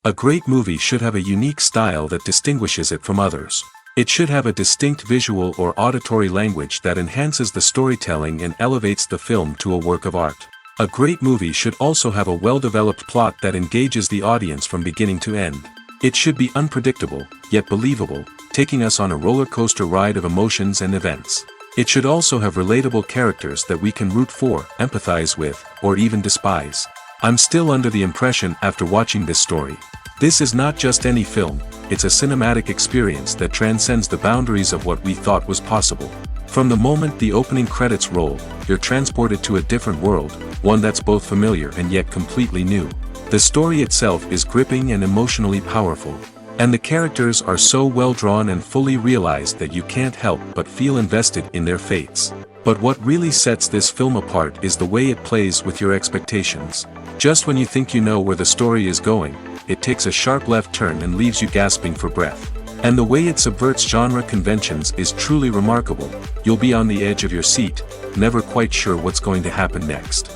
A great movie should have a unique style that distinguishes it from others. It should have a distinct visual or auditory language that enhances the storytelling and elevates the film to a work of art. A great movie should also have a well-developed plot that engages the audience from beginning to end. It should be unpredictable, yet believable, taking us on a roller coaster ride of emotions and events. It should also have relatable characters that we can root for, empathize with, or even despise. I'm still under the impression after watching this story. This is not just any film, it's a cinematic experience that transcends the boundaries of what we thought was possible. From the moment the opening credits roll, you're transported to a different world, one that's both familiar and yet completely new. The story itself is gripping and emotionally powerful. And the characters are so well drawn and fully realized that you can't help but feel invested in their fates. But what really sets this film apart is the way it plays with your expectations. Just when you think you know where the story is going, it takes a sharp left turn and leaves you gasping for breath. And the way it subverts genre conventions is truly remarkable. You'll be on the edge of your seat, never quite sure what's going to happen next.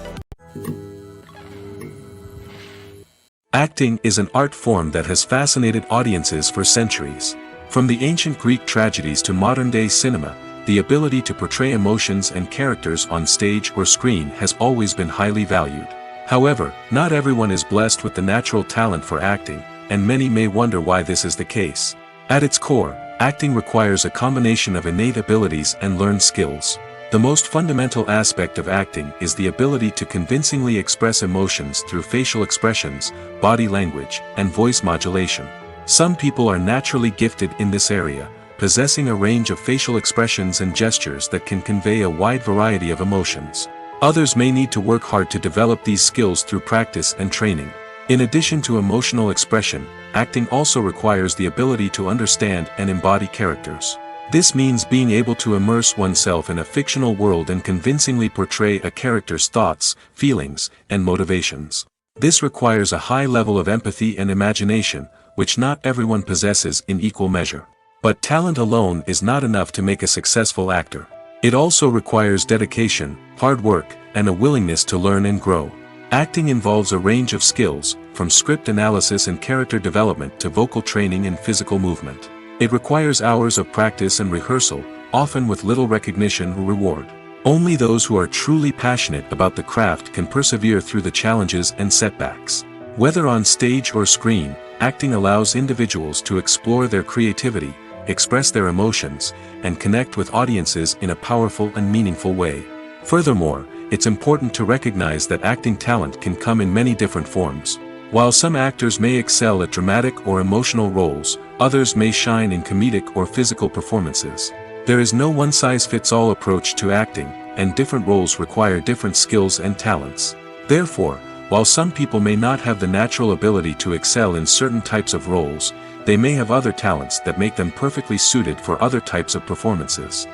Acting is an art form that has fascinated audiences for centuries. From the ancient Greek tragedies to modern-day cinema, the ability to portray emotions and characters on stage or screen has always been highly valued. However, not everyone is blessed with the natural talent for acting, and many may wonder why this is the case. At its core, acting requires a combination of innate abilities and learned skills. The most fundamental aspect of acting is the ability to convincingly express emotions through facial expressions, body language, and voice modulation. Some people are naturally gifted in this area, possessing a range of facial expressions and gestures that can convey a wide variety of emotions. Others may need to work hard to develop these skills through practice and training. In addition to emotional expression, acting also requires the ability to understand and embody characters. This means being able to immerse oneself in a fictional world and convincingly portray a character's thoughts, feelings, and motivations. This requires a high level of empathy and imagination, which not everyone possesses in equal measure. But talent alone is not enough to make a successful actor. It also requires dedication, hard work, and a willingness to learn and grow. Acting involves a range of skills, from script analysis and character development to vocal training and physical movement. It requires hours of practice and rehearsal, often with little recognition or reward. Only those who are truly passionate about the craft can persevere through the challenges and setbacks. Whether on stage or screen, acting allows individuals to explore their creativity, express their emotions, and connect with audiences in a powerful and meaningful way. Furthermore, it's important to recognize that acting talent can come in many different forms. While some actors may excel at dramatic or emotional roles, others may shine in comedic or physical performances. There is no one-size-fits-all approach to acting, and different roles require different skills and talents. Therefore, while some people may not have the natural ability to excel in certain types of roles, they may have other talents that make them perfectly suited for other types of performances.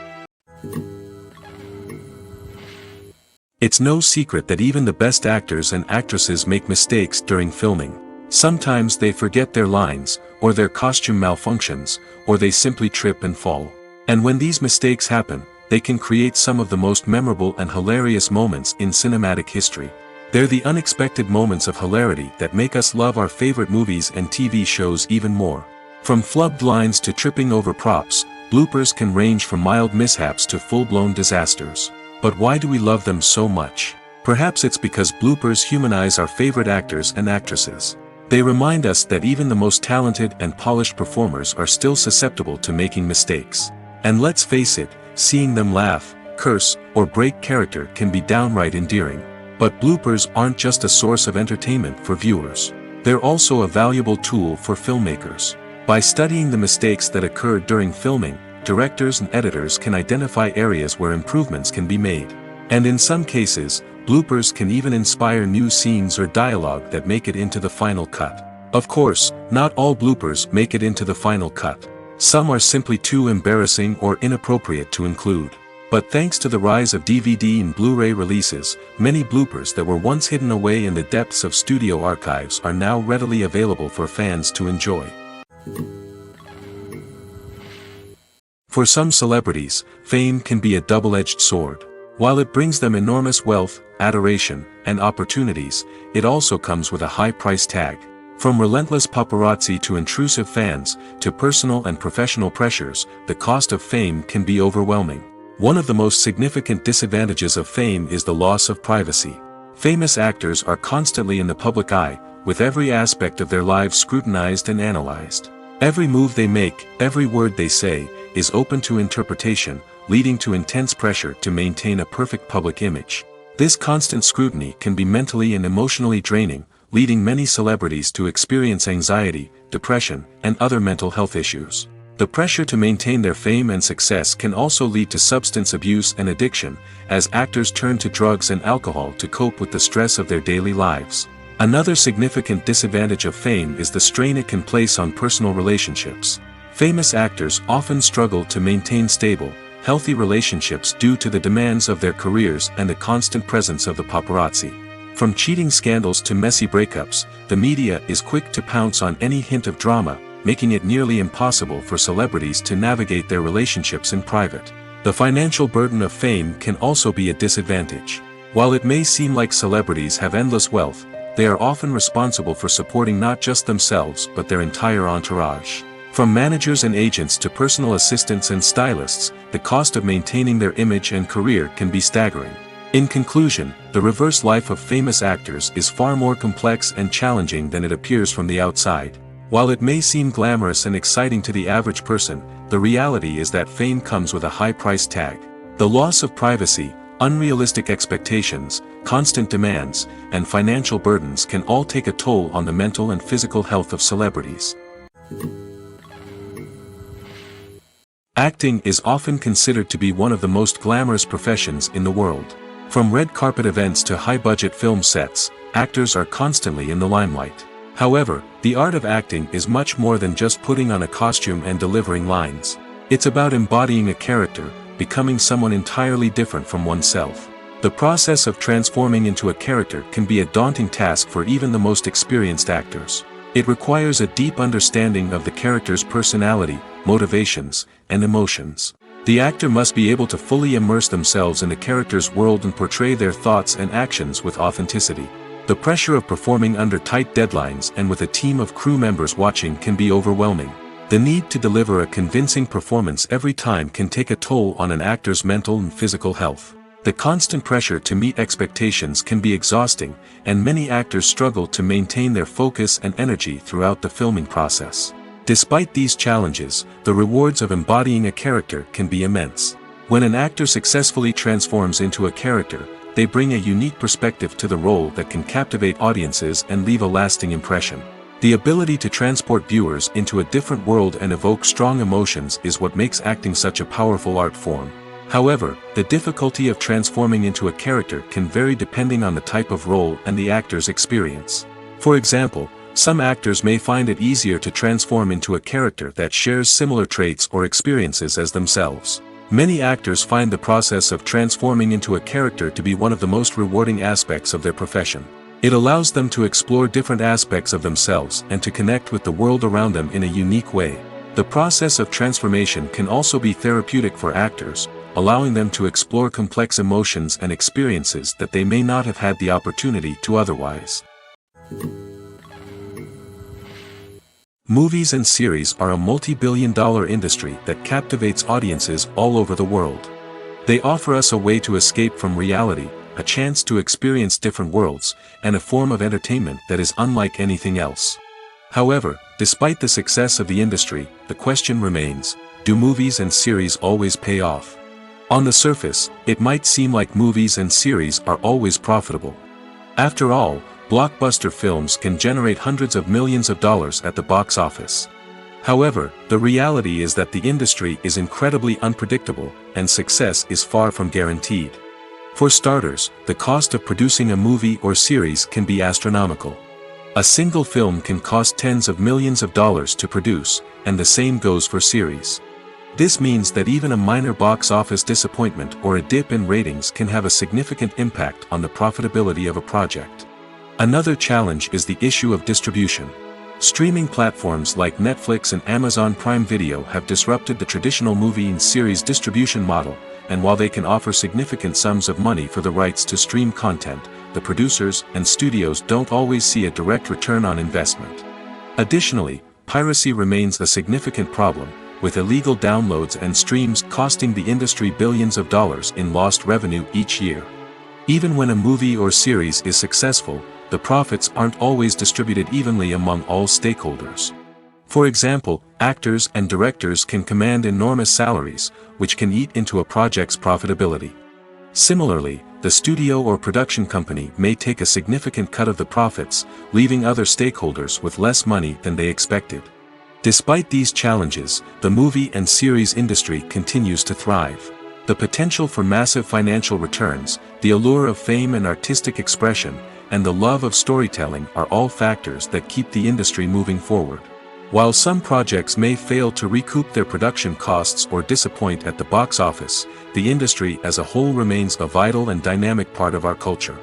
It's no secret that even the best actors and actresses make mistakes during filming. Sometimes they forget their lines, or their costume malfunctions, or they simply trip and fall. And when these mistakes happen, they can create some of the most memorable and hilarious moments in cinematic history. They're the unexpected moments of hilarity that make us love our favorite movies and TV shows even more. From flubbed lines to tripping over props, bloopers can range from mild mishaps to full-blown disasters. But why do we love them so much? Perhaps it's because bloopers humanize our favorite actors and actresses. They remind us that even the most talented and polished performers are still susceptible to making mistakes. And let's face it, seeing them laugh, curse, or break character can be downright endearing. But bloopers aren't just a source of entertainment for viewers. They're also a valuable tool for filmmakers. By studying the mistakes that occurred during filming, directors and editors can identify areas where improvements can be made. And in some cases, bloopers can even inspire new scenes or dialogue that make it into the final cut. Of course, not all bloopers make it into the final cut. Some are simply too embarrassing or inappropriate to include. But thanks to the rise of DVD and Blu-ray releases, many bloopers that were once hidden away in the depths of studio archives are now readily available for fans to enjoy. For some celebrities, fame can be a double-edged sword. While it brings them enormous wealth, adoration, and opportunities, it also comes with a high price tag. From relentless paparazzi to intrusive fans, to personal and professional pressures, the cost of fame can be overwhelming. One of the most significant disadvantages of fame is the loss of privacy. Famous actors are constantly in the public eye, with every aspect of their lives scrutinized and analyzed. Every move they make, every word they say, is open to interpretation, leading to intense pressure to maintain a perfect public image. This constant scrutiny can be mentally and emotionally draining, leading many celebrities to experience anxiety, depression, and other mental health issues. The pressure to maintain their fame and success can also lead to substance abuse and addiction, as actors turn to drugs and alcohol to cope with the stress of their daily lives. Another significant disadvantage of fame is the strain it can place on personal relationships. Famous actors often struggle to maintain stable, healthy relationships due to the demands of their careers and the constant presence of the paparazzi. From cheating scandals to messy breakups, the media is quick to pounce on any hint of drama, making it nearly impossible for celebrities to navigate their relationships in private. The financial burden of fame can also be a disadvantage. While it may seem like celebrities have endless wealth, they are often responsible for supporting not just themselves but their entire entourage. From managers and agents to personal assistants and stylists, the cost of maintaining their image and career can be staggering. In conclusion, the reverse life of famous actors is far more complex and challenging than it appears from the outside. While it may seem glamorous and exciting to the average person, the reality is that fame comes with a high price tag. The loss of privacy, unrealistic expectations, constant demands, and financial burdens can all take a toll on the mental and physical health of celebrities. Acting is often considered to be one of the most glamorous professions in the world. From red carpet events to high-budget film sets, actors are constantly in the limelight. However, the art of acting is much more than just putting on a costume and delivering lines. It's about embodying a character, becoming someone entirely different from oneself. The process of transforming into a character can be a daunting task for even the most experienced actors. It requires a deep understanding of the character's personality, motivations, and emotions. The actor must be able to fully immerse themselves in the character's world and portray their thoughts and actions with authenticity. The pressure of performing under tight deadlines and with a team of crew members watching can be overwhelming. The need to deliver a convincing performance every time can take a toll on an actor's mental and physical health. The constant pressure to meet expectations can be exhausting, and many actors struggle to maintain their focus and energy throughout the filming process. Despite these challenges, the rewards of embodying a character can be immense. When an actor successfully transforms into a character, they bring a unique perspective to the role that can captivate audiences and leave a lasting impression. The ability to transport viewers into a different world and evoke strong emotions is what makes acting such a powerful art form. However, the difficulty of transforming into a character can vary depending on the type of role and the actor's experience. For example, some actors may find it easier to transform into a character that shares similar traits or experiences as themselves. Many actors find the process of transforming into a character to be one of the most rewarding aspects of their profession. It allows them to explore different aspects of themselves and to connect with the world around them in a unique way. The process of transformation can also be therapeutic for actors, allowing them to explore complex emotions and experiences that they may not have had the opportunity to otherwise. Movies and series are a multi-billion-dollar industry that captivates audiences all over the world. They offer us a way to escape from reality, a chance to experience different worlds, and a form of entertainment that is unlike anything else. However, despite the success of the industry, the question remains, do movies and series always pay off? On the surface, it might seem like movies and series are always profitable. After all, blockbuster films can generate hundreds of millions of dollars at the box office. However, the reality is that the industry is incredibly unpredictable, and success is far from guaranteed. For starters, the cost of producing a movie or series can be astronomical. A single film can cost tens of millions of dollars to produce, and the same goes for series. This means that even a minor box office disappointment or a dip in ratings can have a significant impact on the profitability of a project. Another challenge is the issue of distribution. Streaming platforms like Netflix and Amazon Prime Video have disrupted the traditional movie and series distribution model, and while they can offer significant sums of money for the rights to stream content, the producers and studios don't always see a direct return on investment. Additionally, piracy remains a significant problem, with illegal downloads and streams costing the industry billions of dollars in lost revenue each year. Even when a movie or series is successful, the profits aren't always distributed evenly among all stakeholders. For example, actors and directors can command enormous salaries, which can eat into a project's profitability. Similarly, the studio or production company may take a significant cut of the profits, leaving other stakeholders with less money than they expected. Despite these challenges, the movie and series industry continues to thrive. The potential for massive financial returns, the allure of fame and artistic expression, and the love of storytelling are all factors that keep the industry moving forward. While some projects may fail to recoup their production costs or disappoint at the box office, the industry as a whole remains a vital and dynamic part of our culture.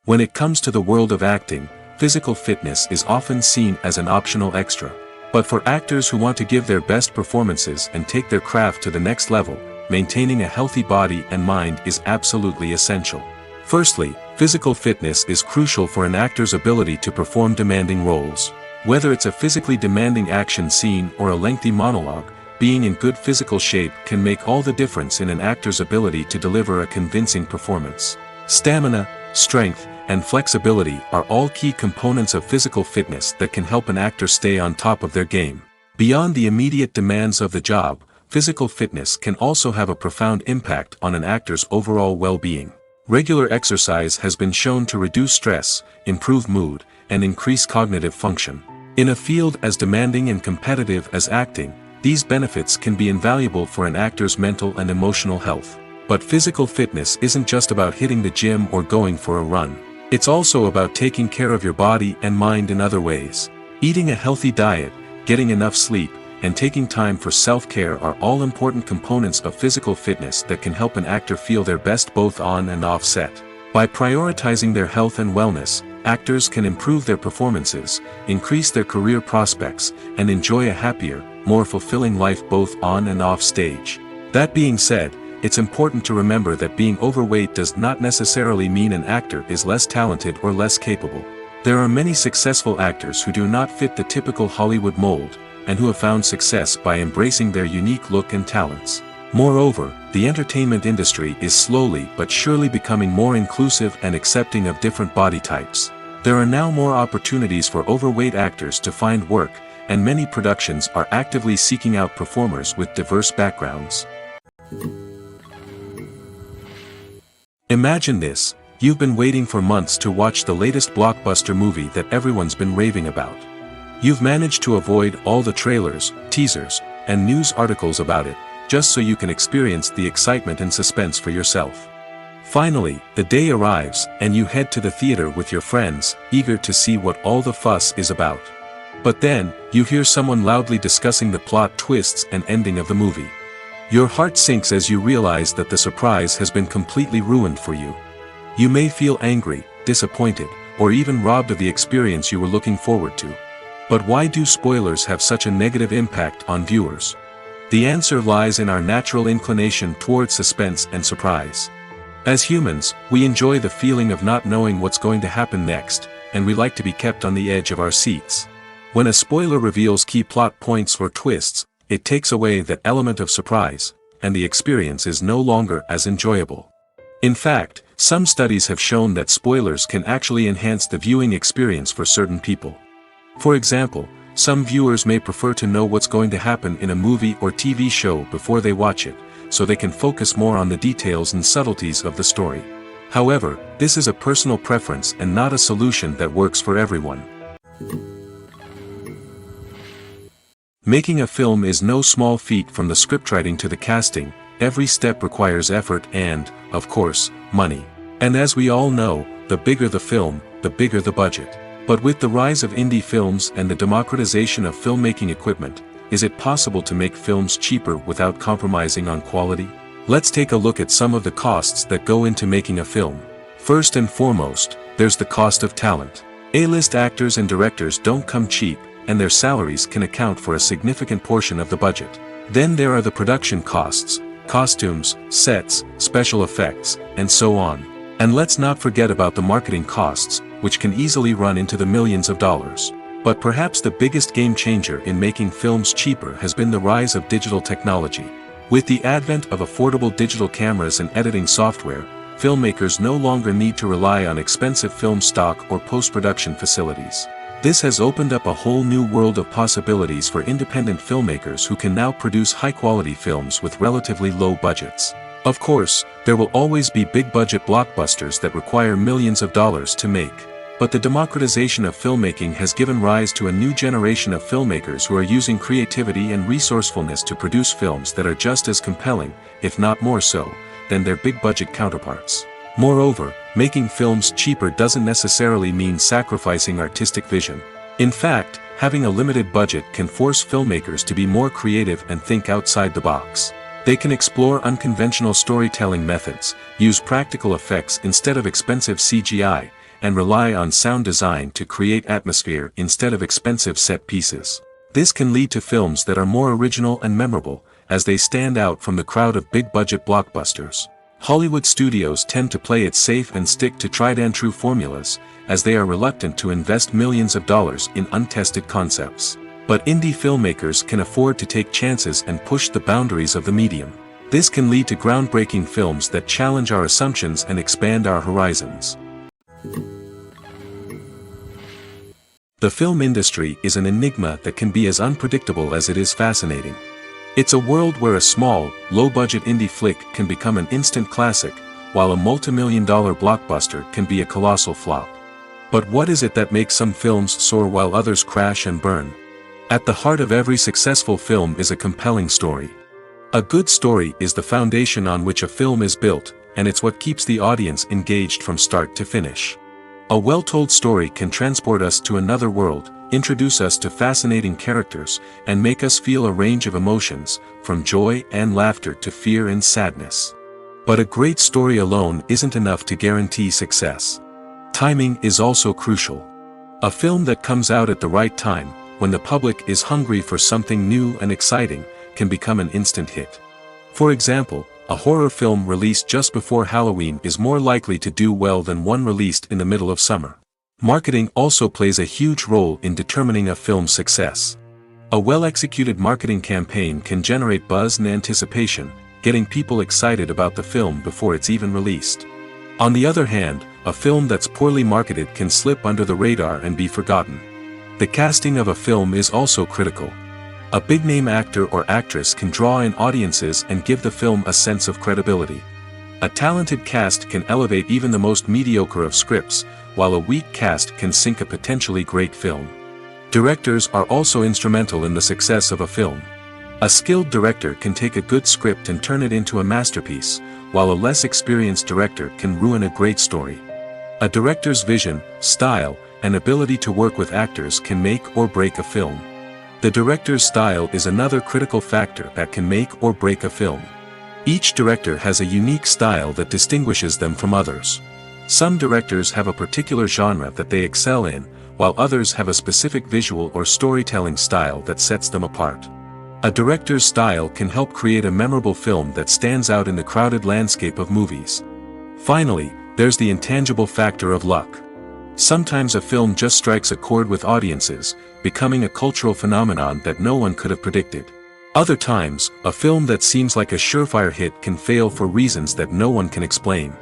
When it comes to the world of acting, physical fitness is often seen as an optional extra. But for actors who want to give their best performances and take their craft to the next level, maintaining a healthy body and mind is absolutely essential. Firstly, physical fitness is crucial for an actor's ability to perform demanding roles. Whether it's a physically demanding action scene or a lengthy monologue, being in good physical shape can make all the difference in an actor's ability to deliver a convincing performance. Stamina, strength, and flexibility are all key components of physical fitness that can help an actor stay on top of their game. Beyond the immediate demands of the job, physical fitness can also have a profound impact on an actor's overall well-being. Regular exercise has been shown to reduce stress, improve mood, and increase cognitive function. In a field as demanding and competitive as acting, these benefits can be invaluable for an actor's mental and emotional health. But physical fitness isn't just about hitting the gym or going for a run. It's also about taking care of your body and mind in other ways. Eating a healthy diet, getting enough sleep, and taking time for self-care are all important components of physical fitness that can help an actor feel their best both on and off set. By prioritizing their health and wellness, actors can improve their performances, increase their career prospects, and enjoy a happier, more fulfilling life both on and off stage. That being said, it's important to remember that being overweight does not necessarily mean an actor is less talented or less capable. There are many successful actors who do not fit the typical Hollywood mold, and who have found success by embracing their unique look and talents. Moreover, the entertainment industry is slowly but surely becoming more inclusive and accepting of different body types. There are now more opportunities for overweight actors to find work, and many productions are actively seeking out performers with diverse backgrounds. Imagine this: you've been waiting for months to watch the latest blockbuster movie that everyone's been raving about. You've managed to avoid all the trailers, teasers, and news articles about it, just so you can experience the excitement and suspense for yourself. Finally, the day arrives, and you head to the theater with your friends, eager to see what all the fuss is about. But then, you hear someone loudly discussing the plot twists and ending of the movie. Your heart sinks as you realize that the surprise has been completely ruined for you. You may feel angry, disappointed, or even robbed of the experience you were looking forward to. But why do spoilers have such a negative impact on viewers? The answer lies in our natural inclination toward suspense and surprise. As humans, we enjoy the feeling of not knowing what's going to happen next, and we like to be kept on the edge of our seats. When a spoiler reveals key plot points or twists, it takes away that element of surprise, and the experience is no longer as enjoyable. In fact, some studies have shown that spoilers can actually enhance the viewing experience for certain people. For example, some viewers may prefer to know what's going to happen in a movie or TV show before they watch it, so they can focus more on the details and subtleties of the story. However, this is a personal preference and not a solution that works for everyone. Making a film is no small feat. From the scriptwriting to the casting, every step requires effort and, of course, money. And as we all know, the bigger the film, the bigger the budget. But with the rise of indie films and the democratization of filmmaking equipment, is it possible to make films cheaper without compromising on quality? Let's take a look at some of the costs that go into making a film. First and foremost, there's the cost of talent. A-list actors and directors don't come cheap, and their salaries can account for a significant portion of the budget. Then there are the production costs, costumes, sets, special effects, and so on. And let's not forget about the marketing costs, which can easily run into the millions of dollars. But perhaps the biggest game changer in making films cheaper has been the rise of digital technology. With the advent of affordable digital cameras and editing software, filmmakers no longer need to rely on expensive film stock or post-production facilities. This has opened up a whole new world of possibilities for independent filmmakers who can now produce high-quality films with relatively low budgets. Of course, there will always be big-budget blockbusters that require millions of dollars to make. But the democratization of filmmaking has given rise to a new generation of filmmakers who are using creativity and resourcefulness to produce films that are just as compelling, if not more so, than their big-budget counterparts. Moreover, making films cheaper doesn't necessarily mean sacrificing artistic vision. In fact, having a limited budget can force filmmakers to be more creative and think outside the box. They can explore unconventional storytelling methods, use practical effects instead of expensive CGI, and rely on sound design to create atmosphere instead of expensive set pieces. This can lead to films that are more original and memorable, as they stand out from the crowd of big-budget blockbusters. Hollywood studios tend to play it safe and stick to tried-and-true formulas, as they are reluctant to invest millions of dollars in untested concepts. But indie filmmakers can afford to take chances and push the boundaries of the medium. This can lead to groundbreaking films that challenge our assumptions and expand our horizons. The film industry is an enigma that can be as unpredictable as it is fascinating. It's a world where a small, low-budget indie flick can become an instant classic, while a multi-million-dollar blockbuster can be a colossal flop. But what is it that makes some films soar while others crash and burn? At the heart of every successful film is a compelling story. A good story is the foundation on which a film is built, and it's what keeps the audience engaged from start to finish. A well-told story can transport us to another world, introduce us to fascinating characters, and make us feel a range of emotions, from joy and laughter to fear and sadness. But a great story alone isn't enough to guarantee success. Timing is also crucial. A film that comes out at the right time, when the public is hungry for something new and exciting, can become an instant hit. For example, a horror film released just before Halloween is more likely to do well than one released in the middle of summer. Marketing also plays a huge role in determining a film's success. A well-executed marketing campaign can generate buzz and anticipation, getting people excited about the film before it's even released. On the other hand, a film that's poorly marketed can slip under the radar and be forgotten. The casting of a film is also critical. A big-name actor or actress can draw in audiences and give the film a sense of credibility. A talented cast can elevate even the most mediocre of scripts, while a weak cast can sink a potentially great film. Directors are also instrumental in the success of a film. A skilled director can take a good script and turn it into a masterpiece, while a less experienced director can ruin a great story. A director's vision, style, and ability to work with actors can make or break a film. The director's style is another critical factor that can make or break a film. Each director has a unique style that distinguishes them from others. Some directors have a particular genre that they excel in, while others have a specific visual or storytelling style that sets them apart. A director's style can help create a memorable film that stands out in the crowded landscape of movies. Finally, there's the intangible factor of luck. Sometimes a film just strikes a chord with audiences, becoming a cultural phenomenon that no one could have predicted. Other times, a film that seems like a surefire hit can fail for reasons that no one can explain.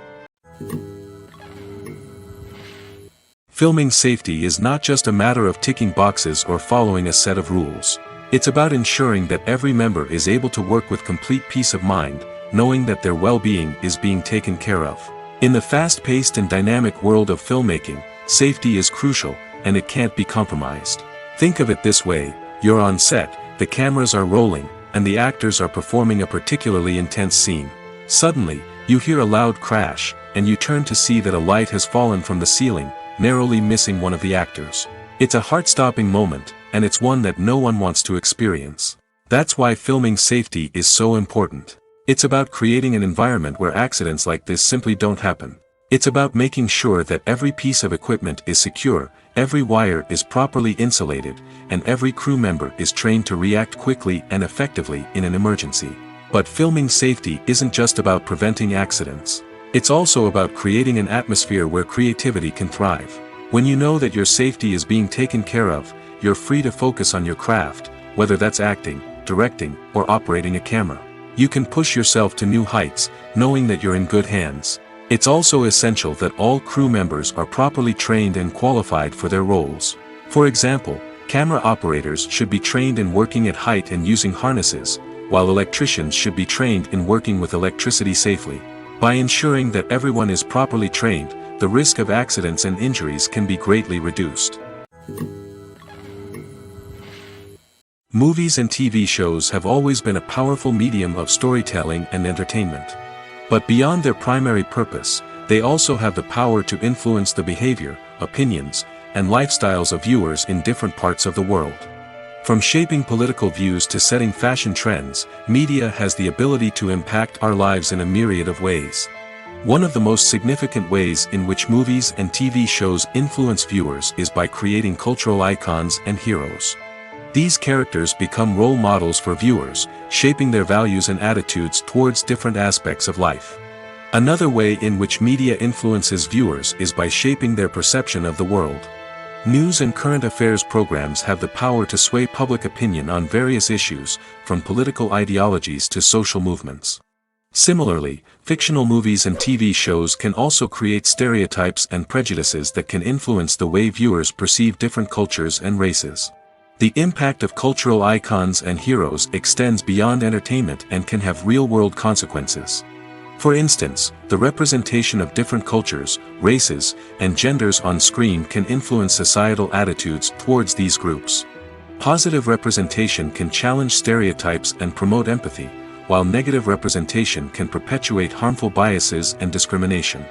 Filming safety is not just a matter of ticking boxes or following a set of rules. It's about ensuring that every member is able to work with complete peace of mind, knowing that their well-being is being taken care of. In the fast-paced and dynamic world of filmmaking, safety is crucial, and it can't be compromised. Think of it this way: you're on set, the cameras are rolling, and the actors are performing a particularly intense scene. Suddenly, you hear a loud crash, and you turn to see that a light has fallen from the ceiling, narrowly missing one of the actors. It's a heart-stopping moment, and it's one that no one wants to experience. That's why filming safety is so important. It's about creating an environment where accidents like this simply don't happen. It's about making sure that every piece of equipment is secure, every wire is properly insulated, and every crew member is trained to react quickly and effectively in an emergency. But filming safety isn't just about preventing accidents. It's also about creating an atmosphere where creativity can thrive. When you know that your safety is being taken care of, you're free to focus on your craft, whether that's acting, directing, or operating a camera. You can push yourself to new heights, knowing that you're in good hands. It's also essential that all crew members are properly trained and qualified for their roles. For example, camera operators should be trained in working at height and using harnesses, while electricians should be trained in working with electricity safely. By ensuring that everyone is properly trained, the risk of accidents and injuries can be greatly reduced. Movies and TV shows have always been a powerful medium of storytelling and entertainment. But beyond their primary purpose, they also have the power to influence the behavior, opinions, and lifestyles of viewers in different parts of the world. From shaping political views to setting fashion trends, media has the ability to impact our lives in a myriad of ways. One of the most significant ways in which movies and TV shows influence viewers is by creating cultural icons and heroes. These characters become role models for viewers, shaping their values and attitudes towards different aspects of life. Another way in which media influences viewers is by shaping their perception of the world. News and current affairs programs have the power to sway public opinion on various issues, from political ideologies to social movements. Similarly, fictional movies and TV shows can also create stereotypes and prejudices that can influence the way viewers perceive different cultures and races. The impact of cultural icons and heroes extends beyond entertainment and can have real-world consequences. For instance, the representation of different cultures, races, and genders on screen can influence societal attitudes towards these groups. Positive representation can challenge stereotypes and promote empathy, while negative representation can perpetuate harmful biases and discrimination.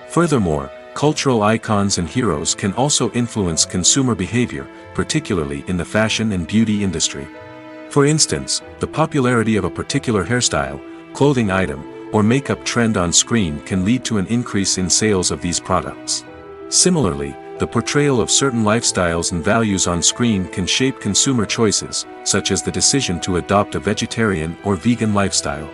Furthermore, cultural icons and heroes can also influence consumer behavior, particularly in the fashion and beauty industry. For instance, the popularity of a particular hairstyle, clothing item, or makeup trend on screen can lead to an increase in sales of these products. Similarly, the portrayal of certain lifestyles and values on screen can shape consumer choices, such as the decision to adopt a vegetarian or vegan lifestyle.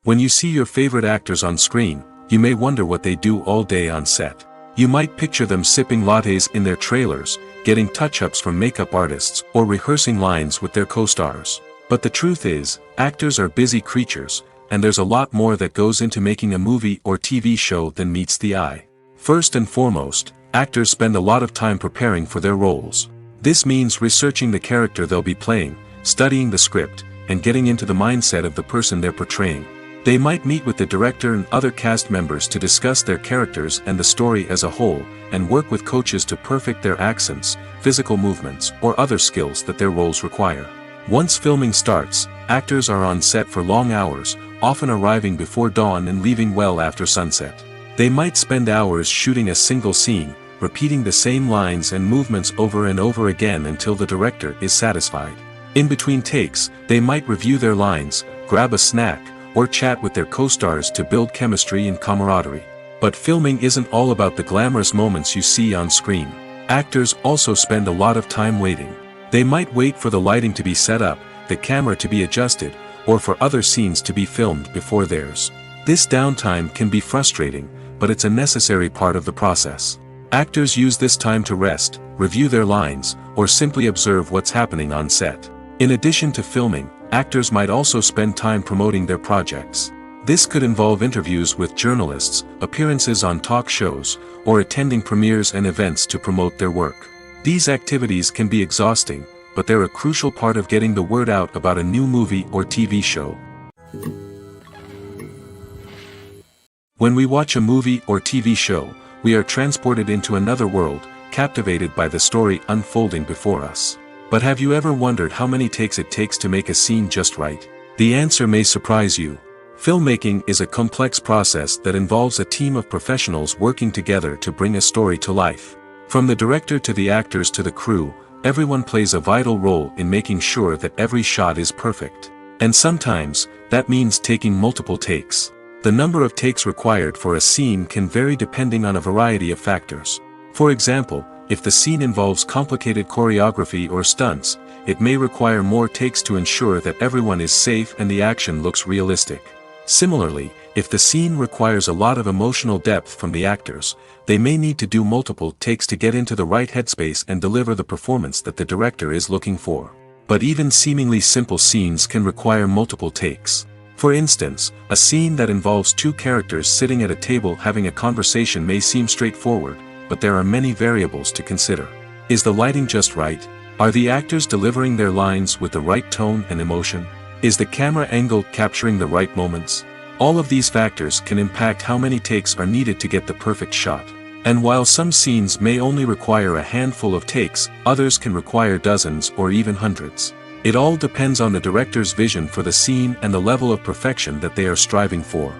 When you see your favorite actors on screen, you may wonder what they do all day on set. You might picture them sipping lattes in their trailers, getting touch-ups from makeup artists, or rehearsing lines with their co-stars. But the truth is, actors are busy creatures, and there's a lot more that goes into making a movie or TV show than meets the eye. First and foremost, actors spend a lot of time preparing for their roles. This means researching the character they'll be playing, studying the script, and getting into the mindset of the person they're portraying. They might meet with the director and other cast members to discuss their characters and the story as a whole, and work with coaches to perfect their accents, physical movements, or other skills that their roles require. Once filming starts, actors are on set for long hours, often arriving before dawn and leaving well after sunset. They might spend hours shooting a single scene, repeating the same lines and movements over and over again until the director is satisfied. In between takes, they might review their lines, grab a snack, or chat with their co-stars to build chemistry and camaraderie. But filming isn't all about the glamorous moments you see on screen. Actors also spend a lot of time waiting. They might wait for the lighting to be set up, the camera to be adjusted, or for other scenes to be filmed before theirs. This downtime can be frustrating, but it's a necessary part of the process. Actors use this time to rest, review their lines, or simply observe what's happening on set. In addition to filming, actors might also spend time promoting their projects. This could involve interviews with journalists, appearances on talk shows, or attending premieres and events to promote their work. These activities can be exhausting, but they're a crucial part of getting the word out about a new movie or TV show. When we watch a movie or TV show, we are transported into another world, captivated by the story unfolding before us. But have you ever wondered how many takes it takes to make a scene just right? The answer may surprise you. Filmmaking is a complex process that involves a team of professionals working together to bring a story to life. From the director to the actors to the crew, everyone plays a vital role in making sure that every shot is perfect. And sometimes, that means taking multiple takes. The number of takes required for a scene can vary depending on a variety of factors. For example, if the scene involves complicated choreography or stunts, it may require more takes to ensure that everyone is safe and the action looks realistic. Similarly, If the scene requires a lot of emotional depth from the actors, they may need to do multiple takes to get into the right headspace and deliver the performance that the director is looking for. But even seemingly simple scenes can require multiple takes. For instance, a scene that involves two characters sitting at a table having a conversation may seem straightforward, but there are many variables to consider. Is the lighting just right? Are the actors delivering their lines with the right tone and emotion? Is the camera angle capturing the right moments? All of these factors can impact how many takes are needed to get the perfect shot. And while some scenes may only require a handful of takes, others can require dozens or even hundreds. It all depends on the director's vision for the scene and the level of perfection that they are striving for.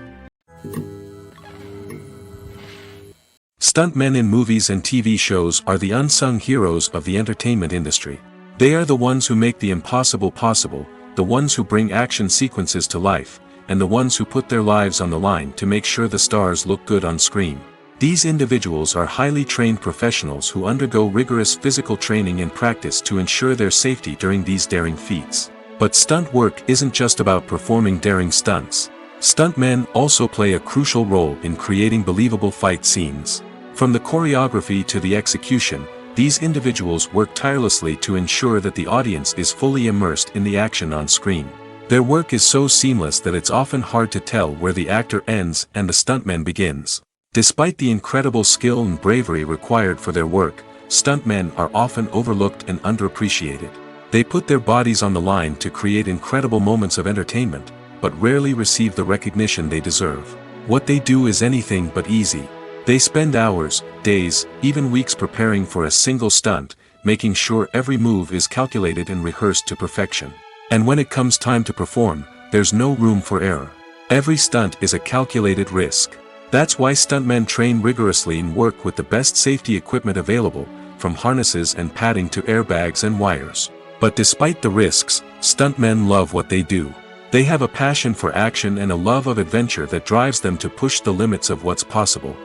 Stuntmen in movies and TV shows are the unsung heroes of the entertainment industry. They are the ones who make the impossible possible, the ones who bring action sequences to life, and the ones who put their lives on the line to make sure the stars look good on screen. These individuals are highly trained professionals who undergo rigorous physical training and practice to ensure their safety during these daring feats. But stunt work isn't just about performing daring stunts. Stuntmen also play a crucial role in creating believable fight scenes. From the choreography to the execution, these individuals work tirelessly to ensure that the audience is fully immersed in the action on screen. Their work is so seamless that it's often hard to tell where the actor ends and the stuntman begins. Despite the incredible skill and bravery required for their work, stuntmen are often overlooked and underappreciated. They put their bodies on the line to create incredible moments of entertainment, but rarely receive the recognition they deserve. What they do is anything but easy. They spend hours, days, even weeks preparing for a single stunt, making sure every move is calculated and rehearsed to perfection. And when it comes time to perform, there's no room for error. Every stunt is a calculated risk. That's why stuntmen train rigorously and work with the best safety equipment available, from harnesses and padding to airbags and wires. But despite the risks, stuntmen love what they do. They have a passion for action and a love of adventure that drives them to push the limits of what's possible.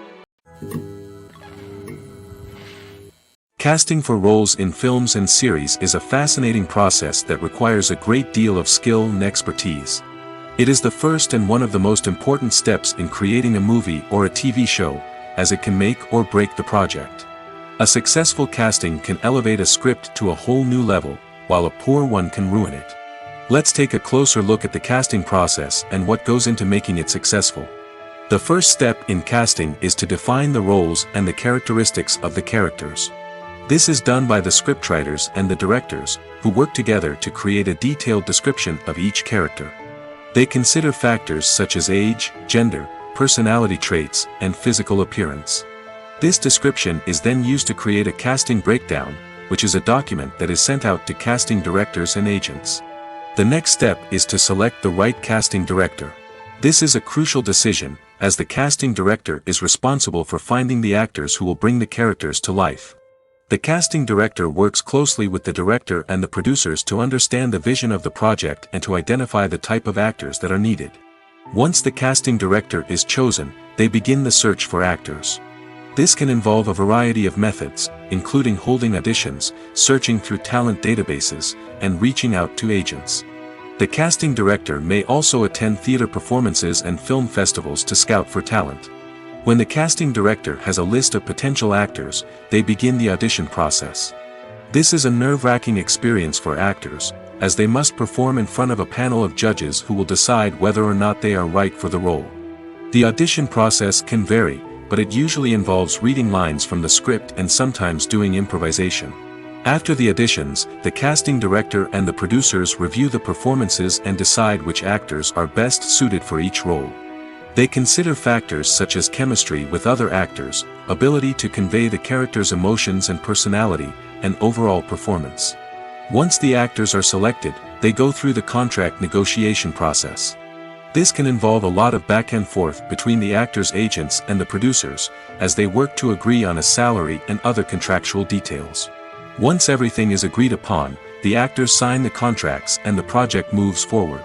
Casting for roles in films and series is a fascinating process that requires a great deal of skill and expertise. It is the first and one of the most important steps in creating a movie or a TV show, as it can make or break the project. A successful casting can elevate a script to a whole new level, while a poor one can ruin it. Let's take a closer look at the casting process and what goes into making it successful. The first step in casting is to define the roles and the characteristics of the characters. This is done by the scriptwriters and the directors, who work together to create a detailed description of each character. They consider factors such as age, gender, personality traits, and physical appearance. This description is then used to create a casting breakdown, which is a document that is sent out to casting directors and agents. The next step is to select the right casting director. This is a crucial decision, as the casting director is responsible for finding the actors who will bring the characters to life. The casting director works closely with the director and the producers to understand the vision of the project and to identify the type of actors that are needed. Once the casting director is chosen, they begin the search for actors. This can involve a variety of methods, including holding auditions, searching through talent databases, and reaching out to agents. The casting director may also attend theater performances and film festivals to scout for talent. When the casting director has a list of potential actors, they begin the audition process. This is a nerve-wracking experience for actors, as they must perform in front of a panel of judges who will decide whether or not they are right for the role. The audition process can vary, but it usually involves reading lines from the script and sometimes doing improvisation. After the auditions, the casting director and the producers review the performances and decide which actors are best suited for each role. They consider factors such as chemistry with other actors, ability to convey the character's emotions and personality, and overall performance. Once the actors are selected, they go through the contract negotiation process. This can involve a lot of back and forth between the actors' agents and the producers, as they work to agree on a salary and other contractual details. Once everything is agreed upon, the actors sign the contracts and the project moves forward.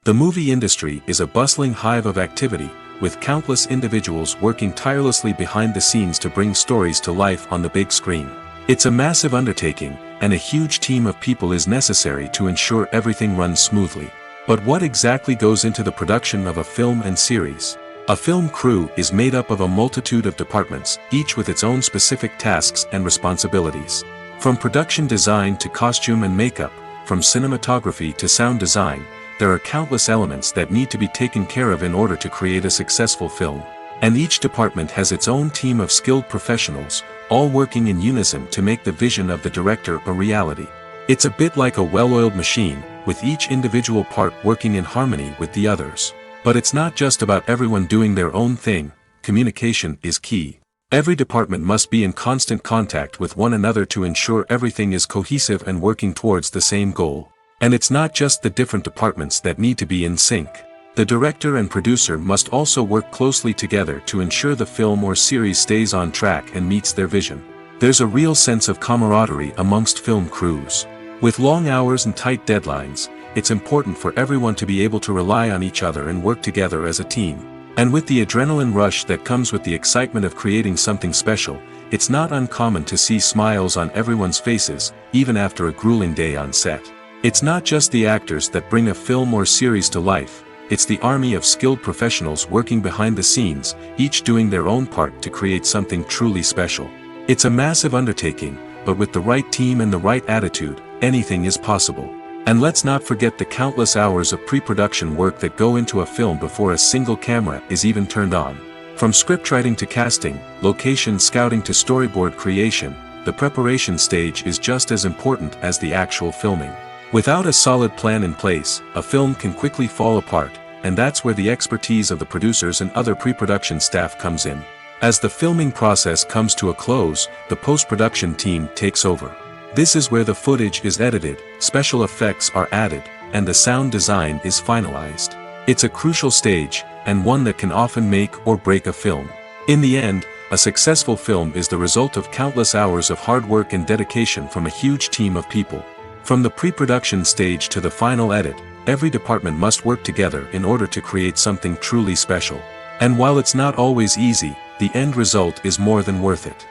The movie industry is a bustling hive of activity, with countless individuals working tirelessly behind the scenes to bring stories to life on the big screen. It's a massive undertaking, and a huge team of people is necessary to ensure everything runs smoothly. But what exactly goes into the production of a film and series? A film crew is made up of a multitude of departments, each with its own specific tasks and responsibilities. From production design to costume and makeup, from cinematography to sound design, there are countless elements that need to be taken care of in order to create a successful film. And each department has its own team of skilled professionals, all working in unison to make the vision of the director a reality. It's a bit like a well-oiled machine, with each individual part working in harmony with the others. But it's not just about everyone doing their own thing. Communication is key. Every department must be in constant contact with one another to ensure everything is cohesive and working towards the same goal. And it's not just the different departments that need to be in sync. The director and producer must also work closely together to ensure the film or series stays on track and meets their vision. There's a real sense of camaraderie amongst film crews. With long hours and tight deadlines, it's important for everyone to be able to rely on each other and work together as a team. And with the adrenaline rush that comes with the excitement of creating something special, it's not uncommon to see smiles on everyone's faces, even after a grueling day on set. It's not just the actors that bring a film or series to life, it's the army of skilled professionals working behind the scenes, each doing their own part to create something truly special. It's a massive undertaking, but with the right team and the right attitude, anything is possible. And let's not forget the countless hours of pre-production work that go into a film before a single camera is even turned on. From scriptwriting to casting, location scouting to storyboard creation, the preparation stage is just as important as the actual filming. Without a solid plan in place, a film can quickly fall apart, and that's where the expertise of the producers and other pre-production staff comes in. As the filming process comes to a close, the post-production team takes over. This is where the footage is edited, special effects are added, and the sound design is finalized. It's a crucial stage, and one that can often make or break a film. In the end, a successful film is the result of countless hours of hard work and dedication from a huge team of people. From the pre-production stage to the final edit, every department must work together in order to create something truly special. And while it's not always easy, the end result is more than worth it.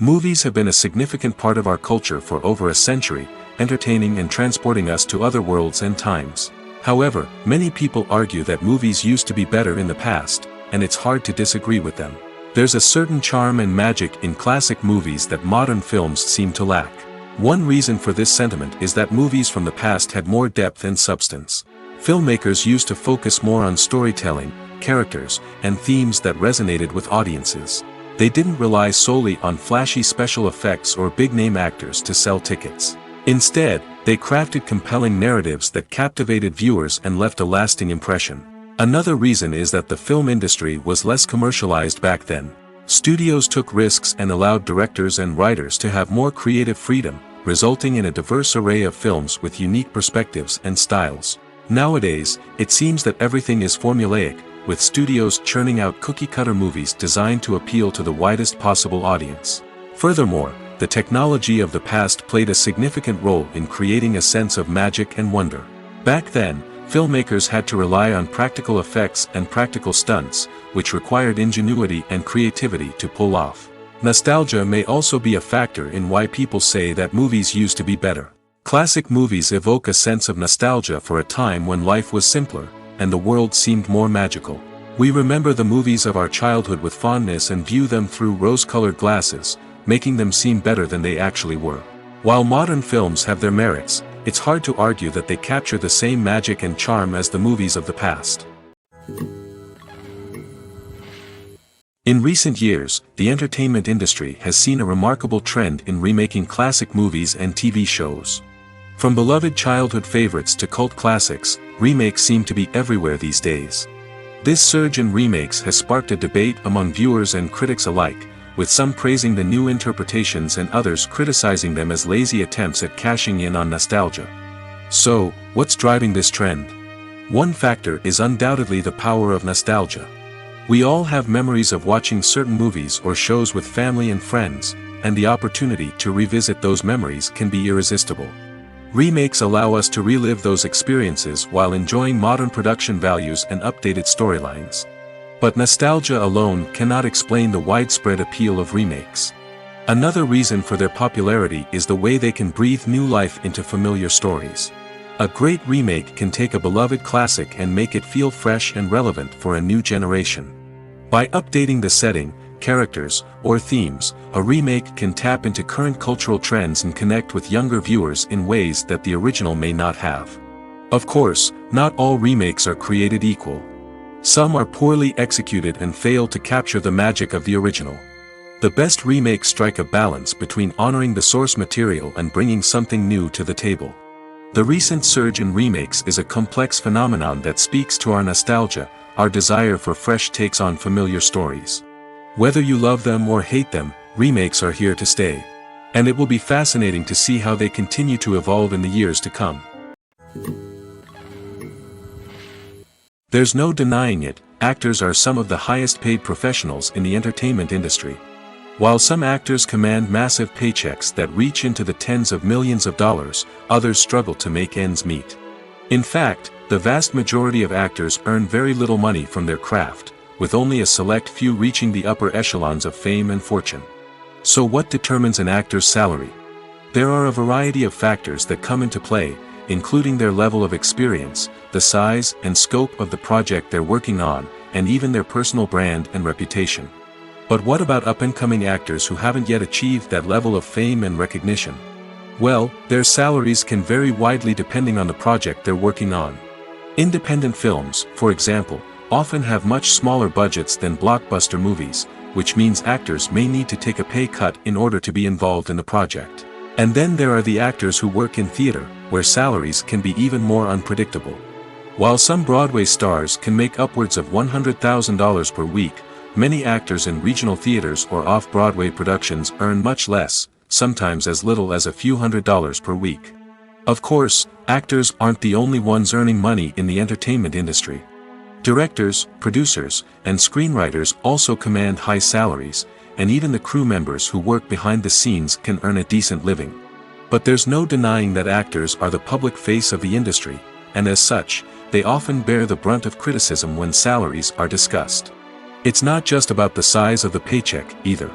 Movies have been a significant part of our culture for over a century, entertaining and transporting us to other worlds and times. However, many people argue that movies used to be better in the past, and it's hard to disagree with them. There's a certain charm and magic in classic movies that modern films seem to lack. One reason for this sentiment is that movies from the past had more depth and substance. Filmmakers used to focus more on storytelling, characters, and themes that resonated with audiences. They didn't rely solely on flashy special effects or big-name actors to sell tickets. Instead, they crafted compelling narratives that captivated viewers and left a lasting impression. Another reason is that the film industry was less commercialized back then. Studios took risks and allowed directors and writers to have more creative freedom, resulting in a diverse array of films with unique perspectives and styles. Nowadays, it seems that everything is formulaic, with studios churning out cookie-cutter movies designed to appeal to the widest possible audience. Furthermore, the technology of the past played a significant role in creating a sense of magic and wonder. Back then, filmmakers had to rely on practical effects and practical stunts, which required ingenuity and creativity to pull off. Nostalgia may also be a factor in why people say that movies used to be better. Classic movies evoke a sense of nostalgia for a time when life was simpler, and the world seemed more magical. We remember the movies of our childhood with fondness and view them through rose-colored glasses, making them seem better than they actually were. While modern films have their merits, it's hard to argue that they capture the same magic and charm as the movies of the past. In recent years, the entertainment industry has seen a remarkable trend in remaking classic movies and TV shows. From beloved childhood favorites to cult classics, remakes seem to be everywhere these days. This surge in remakes has sparked a debate among viewers and critics alike, with some praising the new interpretations and others criticizing them as lazy attempts at cashing in on nostalgia. So, what's driving this trend? One factor is undoubtedly the power of nostalgia. We all have memories of watching certain movies or shows with family and friends, and the opportunity to revisit those memories can be irresistible. Remakes allow us to relive those experiences while enjoying modern production values and updated storylines. But nostalgia alone cannot explain the widespread appeal of remakes. Another reason for their popularity is the way they can breathe new life into familiar stories. A great remake can take a beloved classic and make it feel fresh and relevant for a new generation. By updating the setting, characters, or themes, a remake can tap into current cultural trends and connect with younger viewers in ways that the original may not have. Of course, not all remakes are created equal. Some are poorly executed and fail to capture the magic of the original. The best remakes strike a balance between honoring the source material and bringing something new to the table. The recent surge in remakes is a complex phenomenon that speaks to our nostalgia, our desire for fresh takes on familiar stories. Whether you love them or hate them, remakes are here to stay. And it will be fascinating to see how they continue to evolve in the years to come. There's no denying it, actors are some of the highest paid professionals in the entertainment industry. While some actors command massive paychecks that reach into the tens of millions of dollars, others struggle to make ends meet. In fact, the vast majority of actors earn very little money from their craft, with only a select few reaching the upper echelons of fame and fortune. So what determines an actor's salary? There are a variety of factors that come into play, including their level of experience, the size and scope of the project they're working on, and even their personal brand and reputation. But what about up-and-coming actors who haven't yet achieved that level of fame and recognition? Well, their salaries can vary widely depending on the project they're working on. Independent films, for example, often have much smaller budgets than blockbuster movies, which means actors may need to take a pay cut in order to be involved in the project. And then there are the actors who work in theater, where salaries can be even more unpredictable. While some Broadway stars can make upwards of $100,000 per week, many actors in regional theaters or off-Broadway productions earn much less, sometimes as little as a few $100s per week. Of course, actors aren't the only ones earning money in the entertainment industry. Directors, producers, and screenwriters also command high salaries, and even the crew members who work behind the scenes can earn a decent living. But there's no denying that actors are the public face of the industry, and as such, they often bear the brunt of criticism when salaries are discussed. It's not just about the size of the paycheck, either.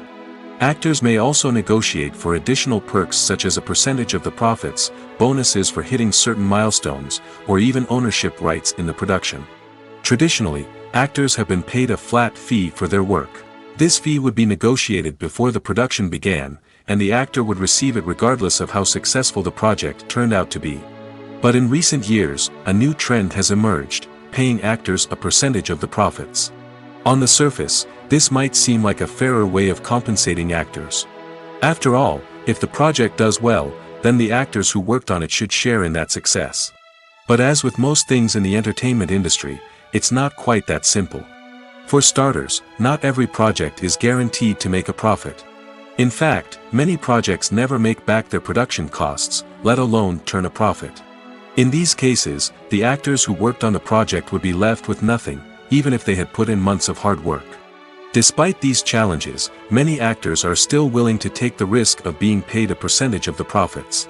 Actors may also negotiate for additional perks such as a percentage of the profits, bonuses for hitting certain milestones, or even ownership rights in the production. Traditionally, actors have been paid a flat fee for their work. This fee would be negotiated before the production began, and the actor would receive it regardless of how successful the project turned out to be. But in recent years, a new trend has emerged, paying actors a percentage of the profits. On the surface, this might seem like a fairer way of compensating actors. After all, if the project does well, then the actors who worked on it should share in that success. But as with most things in the entertainment industry, it's not quite that simple. For starters, not every project is guaranteed to make a profit. In fact, many projects never make back their production costs, let alone turn a profit. In these cases, the actors who worked on the project would be left with nothing, even if they had put in months of hard work. Despite these challenges, many actors are still willing to take the risk of being paid a percentage of the profits.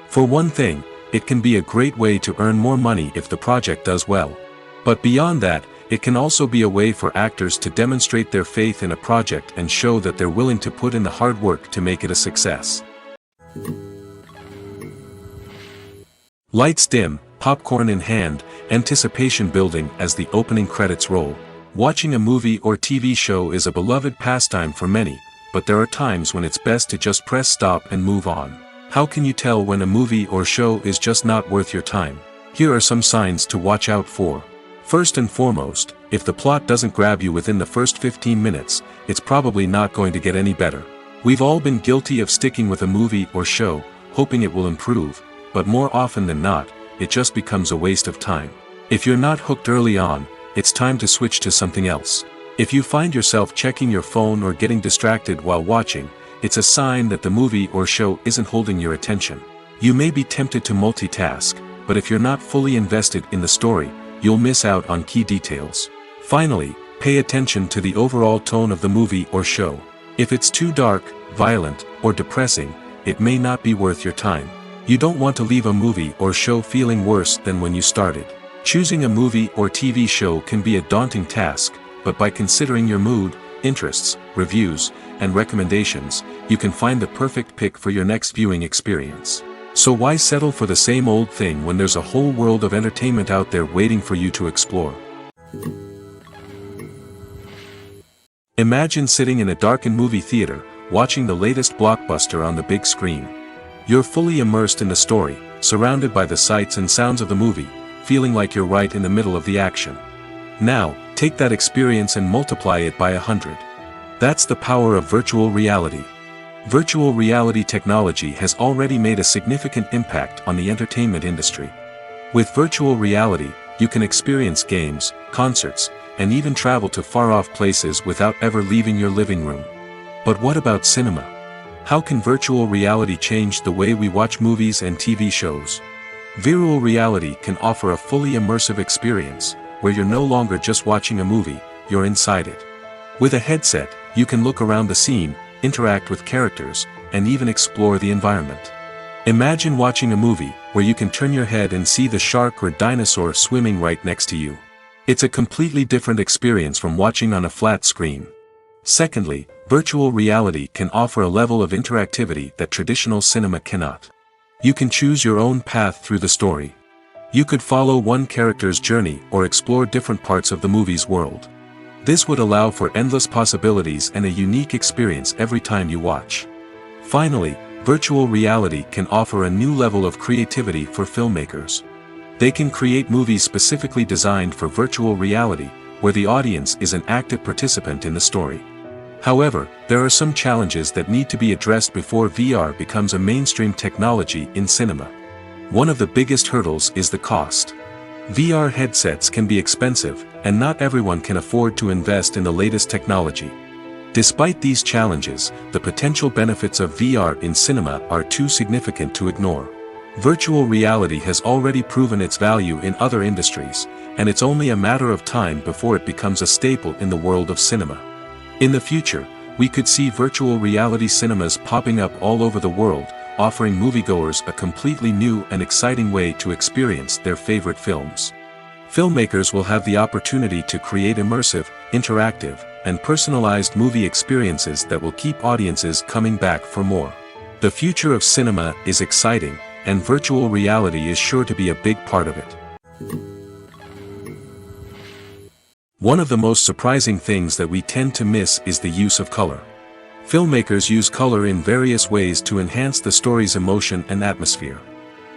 For one thing, it can be a great way to earn more money if the project does well. But beyond that, it can also be a way for actors to demonstrate their faith in a project and show that they're willing to put in the hard work to make it a success. Lights dim, popcorn in hand, anticipation building as the opening credits roll. Watching a movie or TV show is a beloved pastime for many, but there are times when it's best to just press stop and move on. How can you tell when a movie or show is just not worth your time? Here are some signs to watch out for. First and foremost, if the plot doesn't grab you within the first 15 minutes, it's probably not going to get any better. We've all been guilty of sticking with a movie or show, hoping it will improve, but more often than not, it just becomes a waste of time. If you're not hooked early on, it's time to switch to something else. If you find yourself checking your phone or getting distracted while watching, it's a sign that the movie or show isn't holding your attention. You may be tempted to multitask, but if you're not fully invested in the story, you'll miss out on key details. Finally, pay attention to the overall tone of the movie or show. If it's too dark, violent, or depressing, it may not be worth your time. You don't want to leave a movie or show feeling worse than when you started. Choosing a movie or TV show can be a daunting task, but by considering your mood, interests, reviews, and recommendations, you can find the perfect pick for your next viewing experience. So why settle for the same old thing when there's a whole world of entertainment out there waiting for you to explore? Imagine sitting in a darkened movie theater, watching the latest blockbuster on the big screen. You're fully immersed in the story, surrounded by the sights and sounds of the movie, feeling like you're right in the middle of the action. Now, take that experience and multiply it by 100. That's the power of virtual reality. Virtual reality technology has already made a significant impact on the entertainment industry. With virtual reality, you can experience games, concerts, and even travel to far-off places without ever leaving your living room. But what about cinema? How can virtual reality change the way we watch movies and TV shows? Virtual reality can offer a fully immersive experience, where you're no longer just watching a movie, you're inside it. With a headset, you can look around the scene, interact with characters, and even explore the environment. Imagine watching a movie where you can turn your head and see the shark or dinosaur swimming right next to you. It's a completely different experience from watching on a flat screen. Secondly, virtual reality can offer a level of interactivity that traditional cinema cannot. You can choose your own path through the story. You could follow one character's journey or explore different parts of the movie's world. This would allow for endless possibilities and a unique experience every time you watch. Finally, virtual reality can offer a new level of creativity for filmmakers. They can create movies specifically designed for virtual reality, where the audience is an active participant in the story. However, there are some challenges that need to be addressed before VR becomes a mainstream technology in cinema. One of the biggest hurdles is the cost. VR headsets can be expensive, and not everyone can afford to invest in the latest technology. Despite these challenges, the potential benefits of VR in cinema are too significant to ignore. Virtual reality has already proven its value in other industries, and it's only a matter of time before it becomes a staple in the world of cinema. In the future, we could see virtual reality cinemas popping up all over the world, offering moviegoers a completely new and exciting way to experience their favorite films. Filmmakers will have the opportunity to create immersive, interactive, and personalized movie experiences that will keep audiences coming back for more. The future of cinema is exciting, and virtual reality is sure to be a big part of it. One of the most surprising things that we tend to miss is the use of color. Filmmakers use color in various ways to enhance the story's emotion and atmosphere.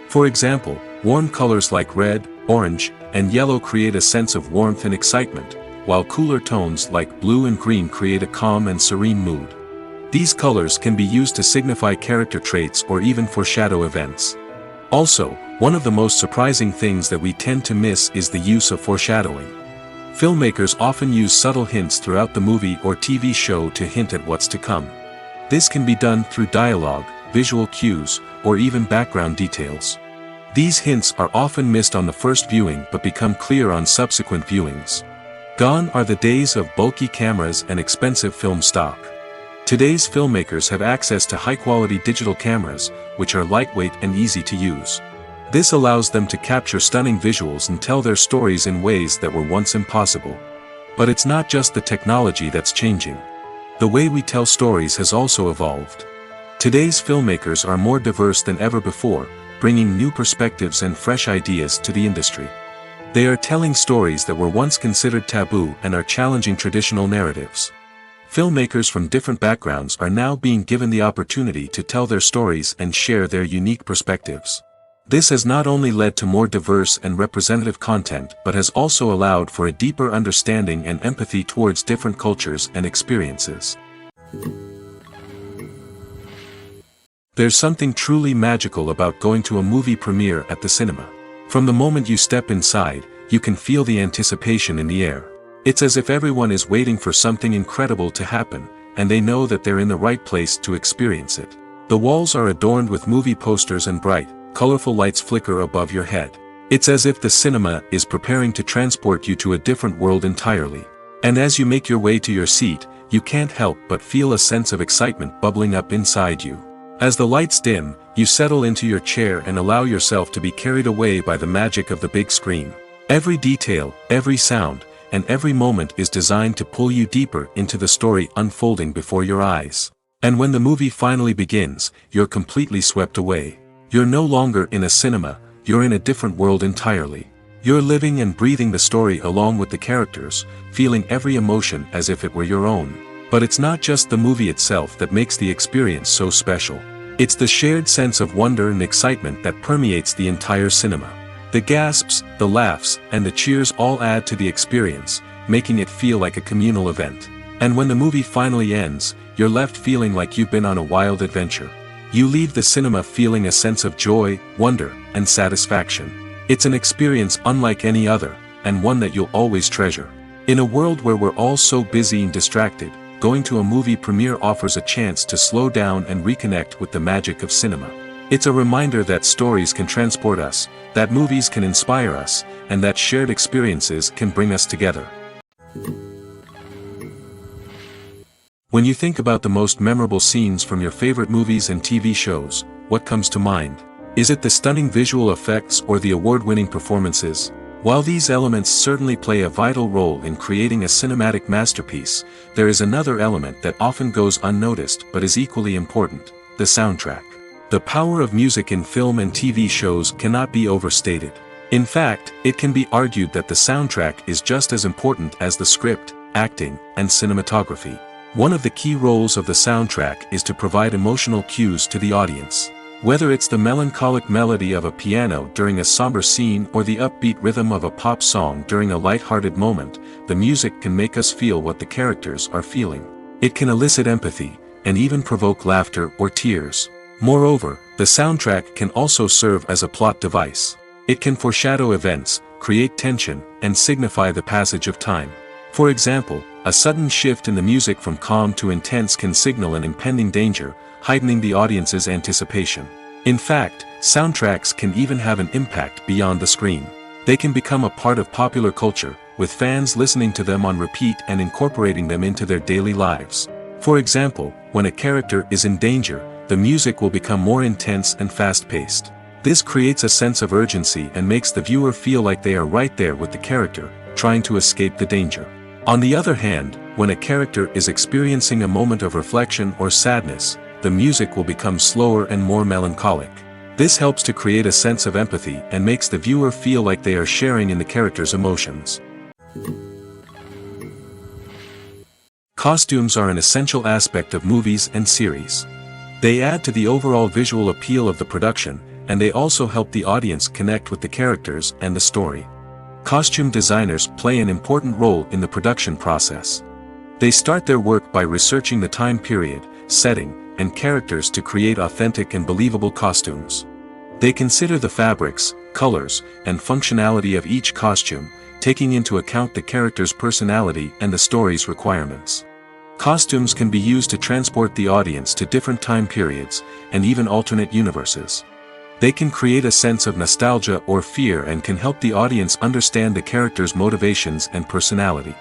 For example, warm colors like red, orange, and yellow create a sense of warmth and excitement, while cooler tones like blue and green create a calm and serene mood. These colors can be used to signify character traits or even foreshadow events. Also, one of the most surprising things that we tend to miss is the use of foreshadowing. Filmmakers often use subtle hints throughout the movie or TV show to hint at what's to come. This can be done through dialogue, visual cues, or even background details. These hints are often missed on the first viewing but become clear on subsequent viewings. Gone are the days of bulky cameras and expensive film stock. Today's filmmakers have access to high-quality digital cameras, which are lightweight and easy to use. This allows them to capture stunning visuals and tell their stories in ways that were once impossible. But it's not just the technology that's changing. The way we tell stories has also evolved. Today's filmmakers are more diverse than ever before, bringing new perspectives and fresh ideas to the industry. They are telling stories that were once considered taboo and are challenging traditional narratives. Filmmakers from different backgrounds are now being given the opportunity to tell their stories and share their unique perspectives. This has not only led to more diverse and representative content but has also allowed for a deeper understanding and empathy towards different cultures and experiences. There's something truly magical about going to a movie premiere at the cinema. From the moment you step inside, you can feel the anticipation in the air. It's as if everyone is waiting for something incredible to happen, and they know that they're in the right place to experience it. The walls are adorned with movie posters and bright, colorful lights flicker above your head. It's as if the cinema is preparing to transport you to a different world entirely. And as you make your way to your seat, you can't help but feel a sense of excitement bubbling up inside you. As the lights dim, you settle into your chair and allow yourself to be carried away by the magic of the big screen. Every detail, every sound, and every moment is designed to pull you deeper into the story unfolding before your eyes. And when the movie finally begins, you're completely swept away. You're no longer in a cinema, you're in a different world entirely. You're living and breathing the story along with the characters, feeling every emotion as if it were your own. But it's not just the movie itself that makes the experience so special. It's the shared sense of wonder and excitement that permeates the entire cinema. The gasps, the laughs, and the cheers all add to the experience, making it feel like a communal event. And when the movie finally ends, you're left feeling like you've been on a wild adventure. You leave the cinema feeling a sense of joy, wonder, and satisfaction. It's an experience unlike any other, and one that you'll always treasure. In a world where we're all so busy and distracted, going to a movie premiere offers a chance to slow down and reconnect with the magic of cinema. It's a reminder that stories can transport us, that movies can inspire us, and that shared experiences can bring us together. When you think about the most memorable scenes from your favorite movies and TV shows, what comes to mind? Is it the stunning visual effects or the award-winning performances? While these elements certainly play a vital role in creating a cinematic masterpiece, there is another element that often goes unnoticed but is equally important: the soundtrack. The power of music in film and TV shows cannot be overstated. In fact, it can be argued that the soundtrack is just as important as the script, acting, and cinematography. One of the key roles of the soundtrack is to provide emotional cues to the audience. Whether it's the melancholic melody of a piano during a somber scene or the upbeat rhythm of a pop song during a light-hearted moment, the music can make us feel what the characters are feeling. It can elicit empathy, and even provoke laughter or tears. Moreover, the soundtrack can also serve as a plot device. It can foreshadow events, create tension, and signify the passage of time. For example, a sudden shift in the music from calm to intense can signal an impending danger, heightening the audience's anticipation. In fact, soundtracks can even have an impact beyond the screen. They can become a part of popular culture, with fans listening to them on repeat and incorporating them into their daily lives. For example, when a character is in danger, the music will become more intense and fast-paced. This creates a sense of urgency and makes the viewer feel like they are right there with the character, trying to escape the danger. On the other hand, when a character is experiencing a moment of reflection or sadness, the music will become slower and more melancholic. This helps to create a sense of empathy and makes the viewer feel like they are sharing in the character's emotions. Costumes are an essential aspect of movies and series. They add to the overall visual appeal of the production, and they also help the audience connect with the characters and the story. Costume designers play an important role in the production process. They start their work by researching the time period, setting, and characters to create authentic and believable costumes. They consider the fabrics, colors, and functionality of each costume, taking into account the character's personality and the story's requirements. Costumes can be used to transport the audience to different time periods, and even alternate universes. They can create a sense of nostalgia or fear and can help the audience understand the character's motivations and personality.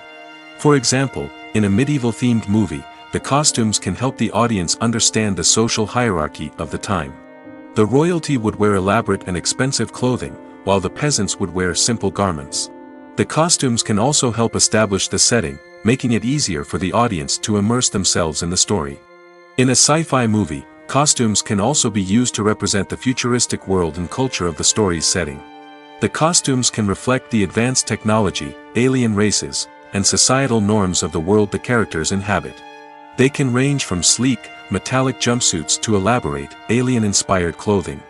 For example, in a medieval-themed movie, the costumes can help the audience understand the social hierarchy of the time. The royalty would wear elaborate and expensive clothing, while the peasants would wear simple garments. The costumes can also help establish the setting, making it easier for the audience to immerse themselves in the story. In a sci-fi movie, costumes can also be used to represent the futuristic world and culture of the story's setting. The costumes can reflect the advanced technology, alien races, and societal norms of the world the characters inhabit. They can range from sleek, metallic jumpsuits to elaborate, alien-inspired clothing.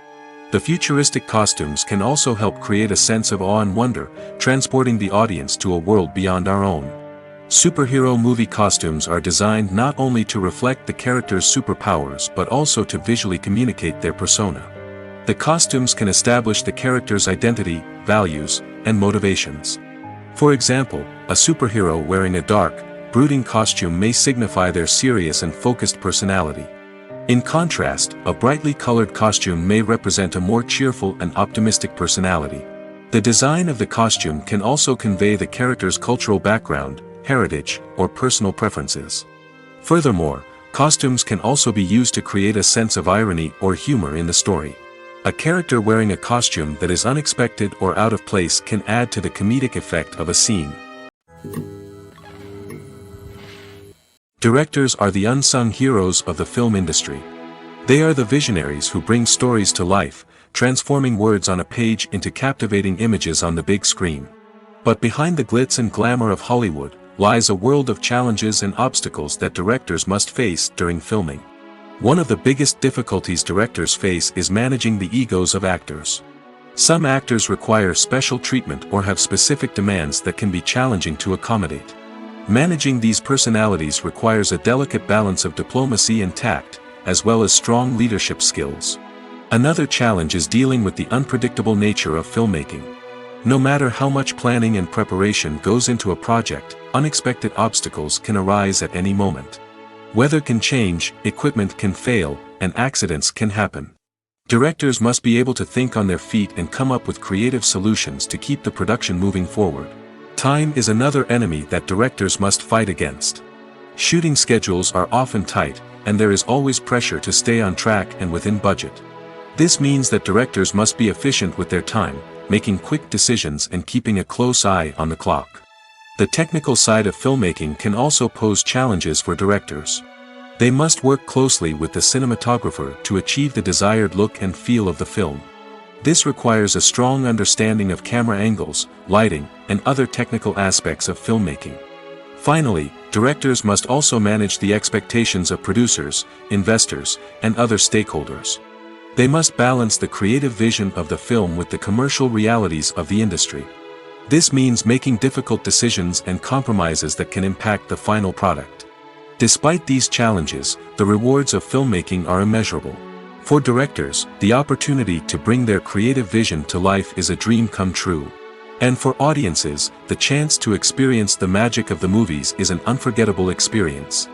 The futuristic costumes can also help create a sense of awe and wonder, transporting the audience to a world beyond our own. Superhero movie costumes are designed not only to reflect the character's superpowers but also to visually communicate their persona. The costumes can establish the character's identity, values, and motivations. For example, a superhero wearing a dark, brooding costume may signify their serious and focused personality. In contrast, a brightly colored costume may represent a more cheerful and optimistic personality. The design of the costume can also convey the character's cultural background, heritage, or personal preferences. Furthermore, costumes can also be used to create a sense of irony or humor in the story. A character wearing a costume that is unexpected or out of place can add to the comedic effect of a scene. Directors are the unsung heroes of the film industry. They are the visionaries who bring stories to life, transforming words on a page into captivating images on the big screen. But behind the glitz and glamour of Hollywood, lies a world of challenges and obstacles that directors must face during filming. One of the biggest difficulties directors face is managing the egos of actors. Some actors require special treatment or have specific demands that can be challenging to accommodate. Managing these personalities requires a delicate balance of diplomacy and tact, as well as strong leadership skills. Another challenge is dealing with the unpredictable nature of filmmaking. No matter how much planning and preparation goes into a project, unexpected obstacles can arise at any moment. Weather can change, equipment can fail, and accidents can happen. Directors must be able to think on their feet and come up with creative solutions to keep the production moving forward. Time is another enemy that directors must fight against. Shooting schedules are often tight, and there is always pressure to stay on track and within budget. This means that directors must be efficient with their time, making quick decisions and keeping a close eye on the clock. The technical side of filmmaking can also pose challenges for directors. They must work closely with the cinematographer to achieve the desired look and feel of the film. This requires a strong understanding of camera angles, lighting, and other technical aspects of filmmaking. Finally, directors must also manage the expectations of producers, investors, and other stakeholders. They must balance the creative vision of the film with the commercial realities of the industry. This means making difficult decisions and compromises that can impact the final product. Despite these challenges, the rewards of filmmaking are immeasurable. For directors, the opportunity to bring their creative vision to life is a dream come true. And for audiences, the chance to experience the magic of the movies is an unforgettable experience.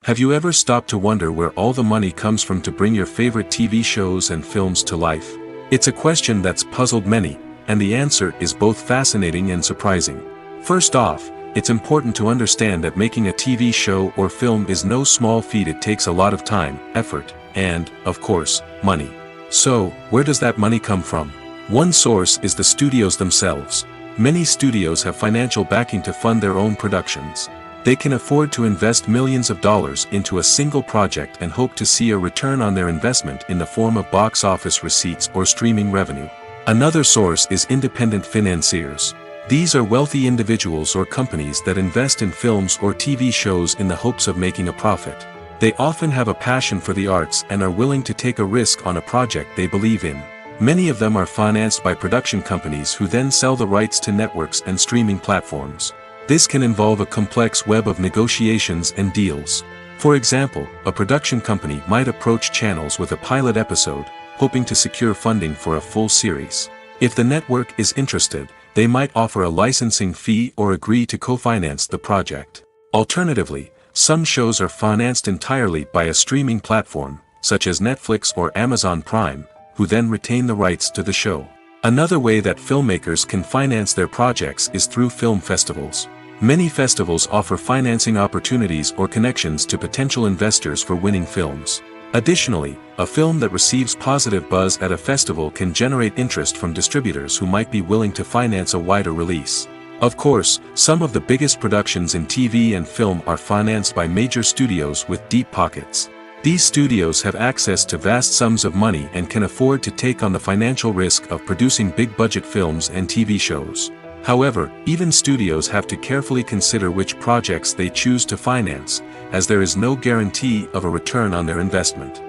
Have you ever stopped to wonder where all the money comes from to bring your favorite TV shows and films to life? It's a question that's puzzled many, and the answer is both fascinating and surprising. First off, it's important to understand that making a TV show or film is no small feat. It takes a lot of time, effort, and, of course, money. So, where does that money come from? One source is the studios themselves. Many studios have financial backing to fund their own productions. They can afford to invest millions of dollars into a single project and hope to see a return on their investment in the form of box office receipts or streaming revenue. Another source is independent financiers. These are wealthy individuals or companies that invest in films or TV shows in the hopes of making a profit. They often have a passion for the arts and are willing to take a risk on a project they believe in. Many of them are financed by production companies who then sell the rights to networks and streaming platforms. This can involve a complex web of negotiations and deals. For example, a production company might approach channels with a pilot episode, hoping to secure funding for a full series. If the network is interested, they might offer a licensing fee or agree to co-finance the project. Alternatively, some shows are financed entirely by a streaming platform, such as Netflix or Amazon Prime, who then retain the rights to the show. Another way that filmmakers can finance their projects is through film festivals. Many festivals offer financing opportunities or connections to potential investors for winning films. Additionally, a film that receives positive buzz at a festival can generate interest from distributors who might be willing to finance a wider release. Of course, some of the biggest productions in TV and film are financed by major studios with deep pockets. These studios have access to vast sums of money and can afford to take on the financial risk of producing big-budget films and TV shows. However, even studios have to carefully consider which projects they choose to finance, as there is no guarantee of a return on their investment.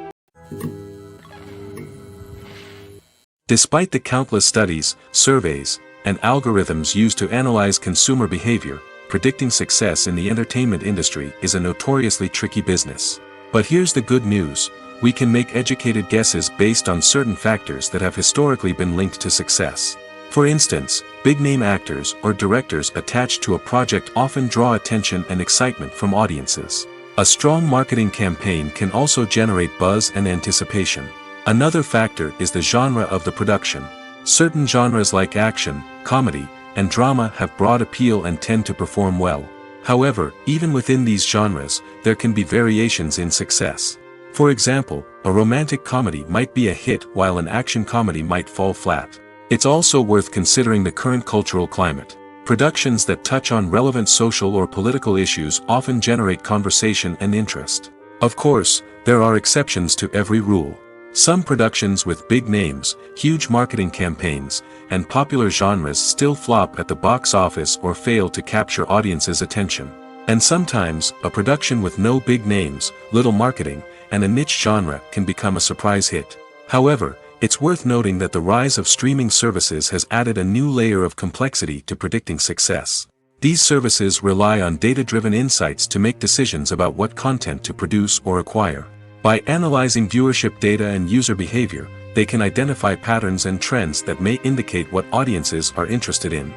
Despite the countless studies, surveys, and algorithms used to analyze consumer behavior, predicting success in the entertainment industry is a notoriously tricky business. But here's the good news: we can make educated guesses based on certain factors that have historically been linked to success. For instance, big-name actors or directors attached to a project often draw attention and excitement from audiences. A strong marketing campaign can also generate buzz and anticipation. Another factor is the genre of the production. Certain genres like action, comedy, and drama have broad appeal and tend to perform well. However, even within these genres, there can be variations in success. For example, a romantic comedy might be a hit while an action comedy might fall flat. It's also worth considering the current cultural climate. Productions that touch on relevant social or political issues often generate conversation and interest. Of course, there are exceptions to every rule. Some productions with big names, huge marketing campaigns, and popular genres still flop at the box office or fail to capture audiences' attention. And sometimes, a production with no big names, little marketing, and a niche genre can become a surprise hit. However, it's worth noting that the rise of streaming services has added a new layer of complexity to predicting success. These services rely on data-driven insights to make decisions about what content to produce or acquire. By analyzing viewership data and user behavior, they can identify patterns and trends that may indicate what audiences are interested in.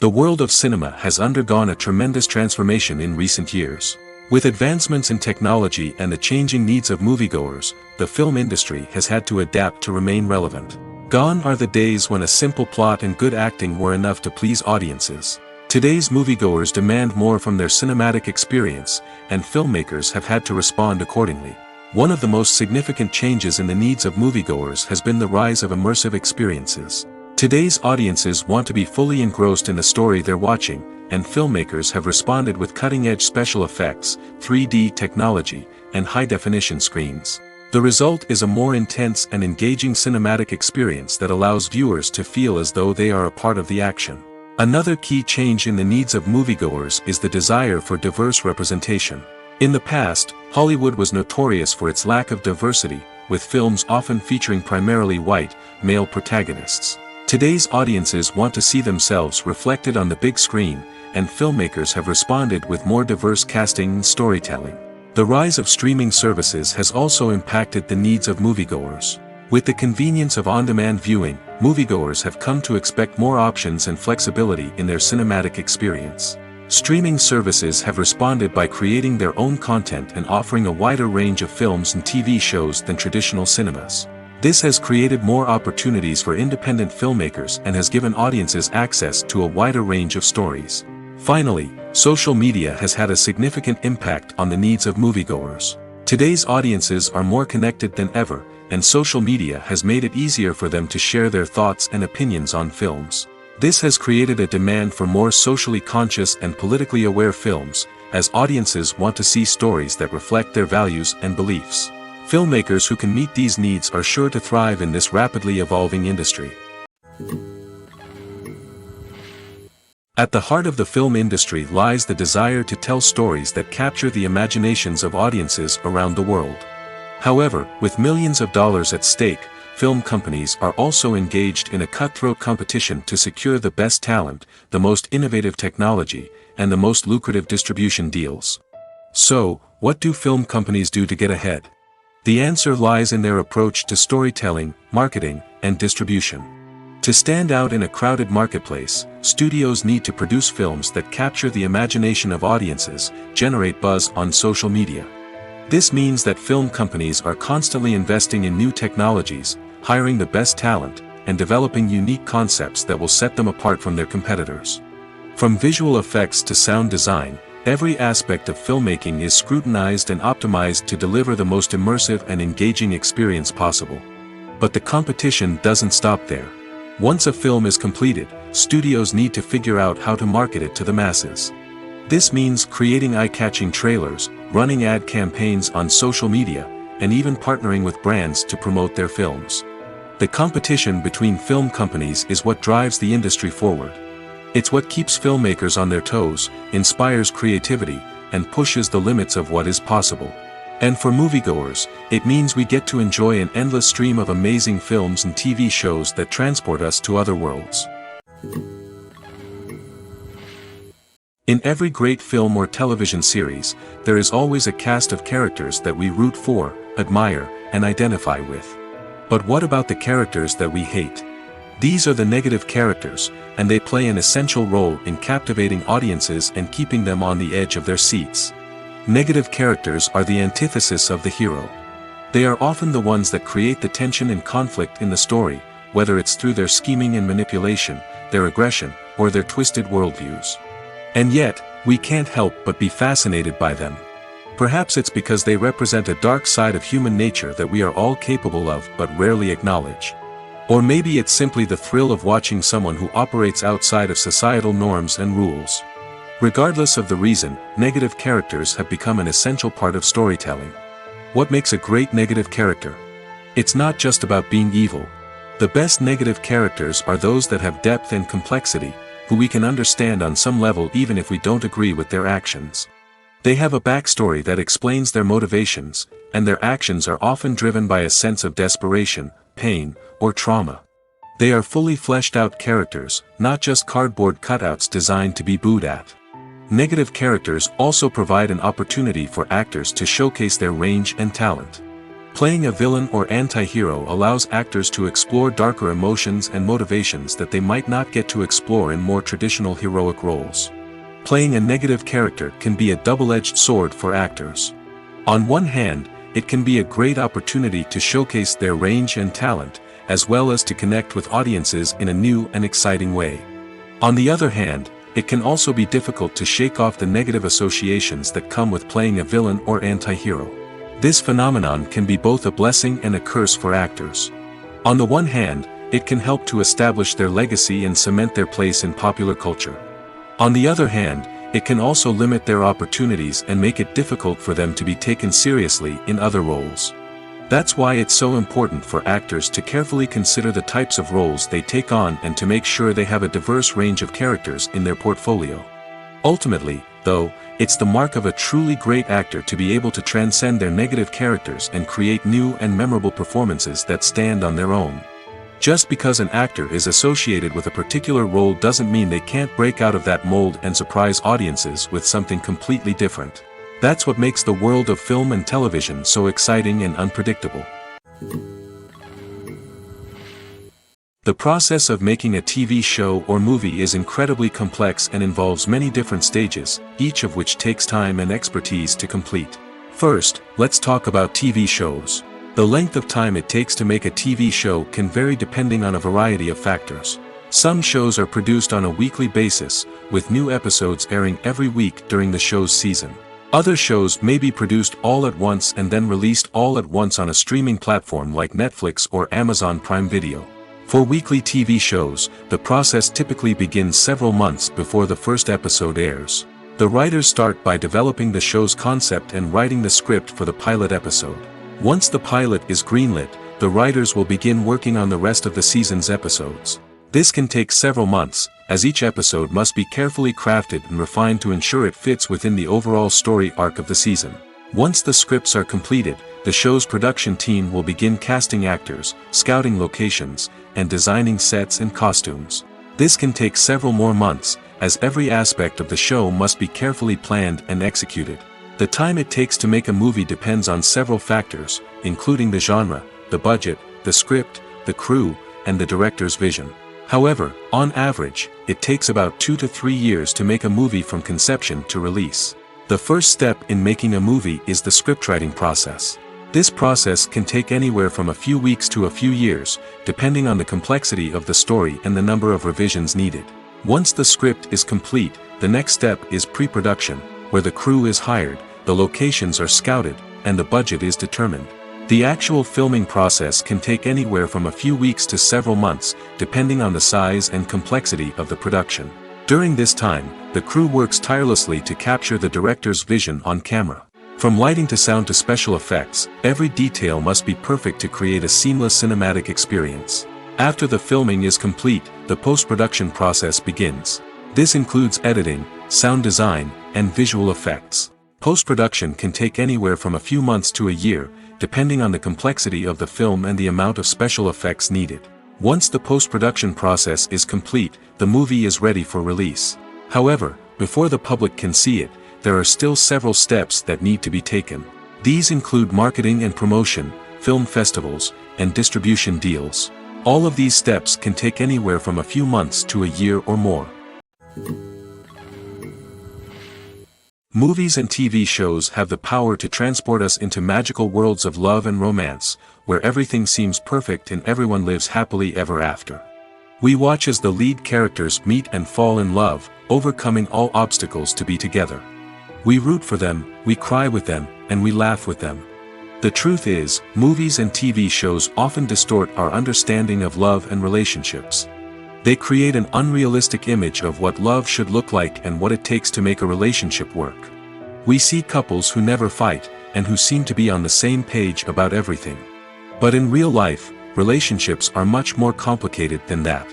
The world of cinema has undergone a tremendous transformation in recent years. With advancements in technology and the changing needs of moviegoers, the film industry has had to adapt to remain relevant. Gone are the days when a simple plot and good acting were enough to please audiences. Today's moviegoers demand more from their cinematic experience, and filmmakers have had to respond accordingly. One of the most significant changes in the needs of moviegoers has been the rise of immersive experiences. Today's audiences want to be fully engrossed in the story they're watching, and filmmakers have responded with cutting-edge special effects, 3D technology, and high-definition screens. The result is a more intense and engaging cinematic experience that allows viewers to feel as though they are a part of the action. Another key change in the needs of moviegoers is the desire for diverse representation. In the past, Hollywood was notorious for its lack of diversity, with films often featuring primarily white, male protagonists. Today's audiences want to see themselves reflected on the big screen, and filmmakers have responded with more diverse casting and storytelling. The rise of streaming services has also impacted the needs of moviegoers. With the convenience of on-demand viewing, moviegoers have come to expect more options and flexibility in their cinematic experience. Streaming services have responded by creating their own content and offering a wider range of films and TV shows than traditional cinemas. This has created more opportunities for independent filmmakers and has given audiences access to a wider range of stories. Finally, social media has had a significant impact on the needs of moviegoers. Today's audiences are more connected than ever, and social media has made it easier for them to share their thoughts and opinions on films. This has created a demand for more socially conscious and politically aware films, as audiences want to see stories that reflect their values and beliefs. Filmmakers who can meet these needs are sure to thrive in this rapidly evolving industry. At the heart of the film industry lies the desire to tell stories that capture the imaginations of audiences around the world. However, with millions of dollars at stake, film companies are also engaged in a cutthroat competition to secure the best talent, the most innovative technology, and the most lucrative distribution deals. So, what do film companies do to get ahead? The answer lies in their approach to storytelling, marketing, and distribution. To stand out in a crowded marketplace, studios need to produce films that capture the imagination of audiences, generate buzz on social media. This means that film companies are constantly investing in new technologies, hiring the best talent, and developing unique concepts that will set them apart from their competitors. From visual effects to sound design, every aspect of filmmaking is scrutinized and optimized to deliver the most immersive and engaging experience possible. But the competition doesn't stop there. Once a film is completed, studios need to figure out how to market it to the masses. This means creating eye-catching trailers, running ad campaigns on social media, and even partnering with brands to promote their films. The competition between film companies is what drives the industry forward. It's what keeps filmmakers on their toes, inspires creativity, and pushes the limits of what is possible. And for moviegoers, it means we get to enjoy an endless stream of amazing films and TV shows that transport us to other worlds. In every great film or television series, there is always a cast of characters that we root for, admire, and identify with. But what about the characters that we hate? These are the negative characters, and they play an essential role in captivating audiences and keeping them on the edge of their seats. Negative characters are the antithesis of the hero. They are often the ones that create the tension and conflict in the story, whether it's through their scheming and manipulation, their aggression, or their twisted worldviews. And yet, we can't help but be fascinated by them. Perhaps it's because they represent a dark side of human nature that we are all capable of but rarely acknowledge. Or maybe it's simply the thrill of watching someone who operates outside of societal norms and rules. Regardless of the reason, negative characters have become an essential part of storytelling. What makes a great negative character? It's not just about being evil. The best negative characters are those that have depth and complexity, who we can understand on some level even if we don't agree with their actions. They have a backstory that explains their motivations, and their actions are often driven by a sense of desperation, pain, or trauma. They are fully fleshed out characters, not just cardboard cutouts designed to be booed at. Negative characters also provide an opportunity for actors to showcase their range and talent. Playing a villain or anti-hero allows actors to explore darker emotions and motivations that they might not get to explore in more traditional heroic roles. Playing a negative character can be a double-edged sword for actors. On one hand, it can be a great opportunity to showcase their range and talent, as well as to connect with audiences in a new and exciting way. On the other hand, it can also be difficult to shake off the negative associations that come with playing a villain or anti-hero. This phenomenon can be both a blessing and a curse for actors. On the one hand, it can help to establish their legacy and cement their place in popular culture. On the other hand, it can also limit their opportunities and make it difficult for them to be taken seriously in other roles. That's why it's so important for actors to carefully consider the types of roles they take on and to make sure they have a diverse range of characters in their portfolio. Ultimately, though, it's the mark of a truly great actor to be able to transcend their negative characters and create new and memorable performances that stand on their own. Just because an actor is associated with a particular role doesn't mean they can't break out of that mold and surprise audiences with something completely different. That's what makes the world of film and television so exciting and unpredictable. The process of making a TV show or movie is incredibly complex and involves many different stages, each of which takes time and expertise to complete. First, let's talk about TV shows. The length of time it takes to make a TV show can vary depending on a variety of factors. Some shows are produced on a weekly basis, with new episodes airing every week during the show's season. Other shows may be produced all at once and then released all at once on a streaming platform like Netflix or Amazon Prime Video. For weekly TV shows, the process typically begins several months before the first episode airs. The writers start by developing the show's concept and writing the script for the pilot episode. Once the pilot is greenlit, the writers will begin working on the rest of the season's episodes. This can take several months, as each episode must be carefully crafted and refined to ensure it fits within the overall story arc of the season. Once the scripts are completed, the show's production team will begin casting actors, scouting locations, and designing sets and costumes. This can take several more months, as every aspect of the show must be carefully planned and executed. The time it takes to make a movie depends on several factors, including the genre, the budget, the script, the crew, and the director's vision. However, on average, it takes about 2 to 3 years to make a movie from conception to release. The first step in making a movie is the scriptwriting process. This process can take anywhere from a few weeks to a few years, depending on the complexity of the story and the number of revisions needed. Once the script is complete, the next step is pre-production, where the crew is hired, the locations are scouted, and the budget is determined. The actual filming process can take anywhere from a few weeks to several months, depending on the size and complexity of the production. During this time, the crew works tirelessly to capture the director's vision on camera. From lighting to sound to special effects, every detail must be perfect to create a seamless cinematic experience. After the filming is complete, the post-production process begins. This includes editing, sound design, and visual effects. Post-production can take anywhere from a few months to a year, depending on the complexity of the film and the amount of special effects needed. Once the post-production process is complete, the movie is ready for release. However, before the public can see it, there are still several steps that need to be taken. These include marketing and promotion, film festivals, and distribution deals. All of these steps can take anywhere from a few months to a year or more. Movies and TV shows have the power to transport us into magical worlds of love and romance, where everything seems perfect and everyone lives happily ever after. We watch as the lead characters meet and fall in love, overcoming all obstacles to be together. We root for them, we cry with them, and we laugh with them. The truth is, movies and TV shows often distort our understanding of love and relationships. They create an unrealistic image of what love should look like and what it takes to make a relationship work. We see couples who never fight, and who seem to be on the same page about everything. But in real life, relationships are much more complicated than that.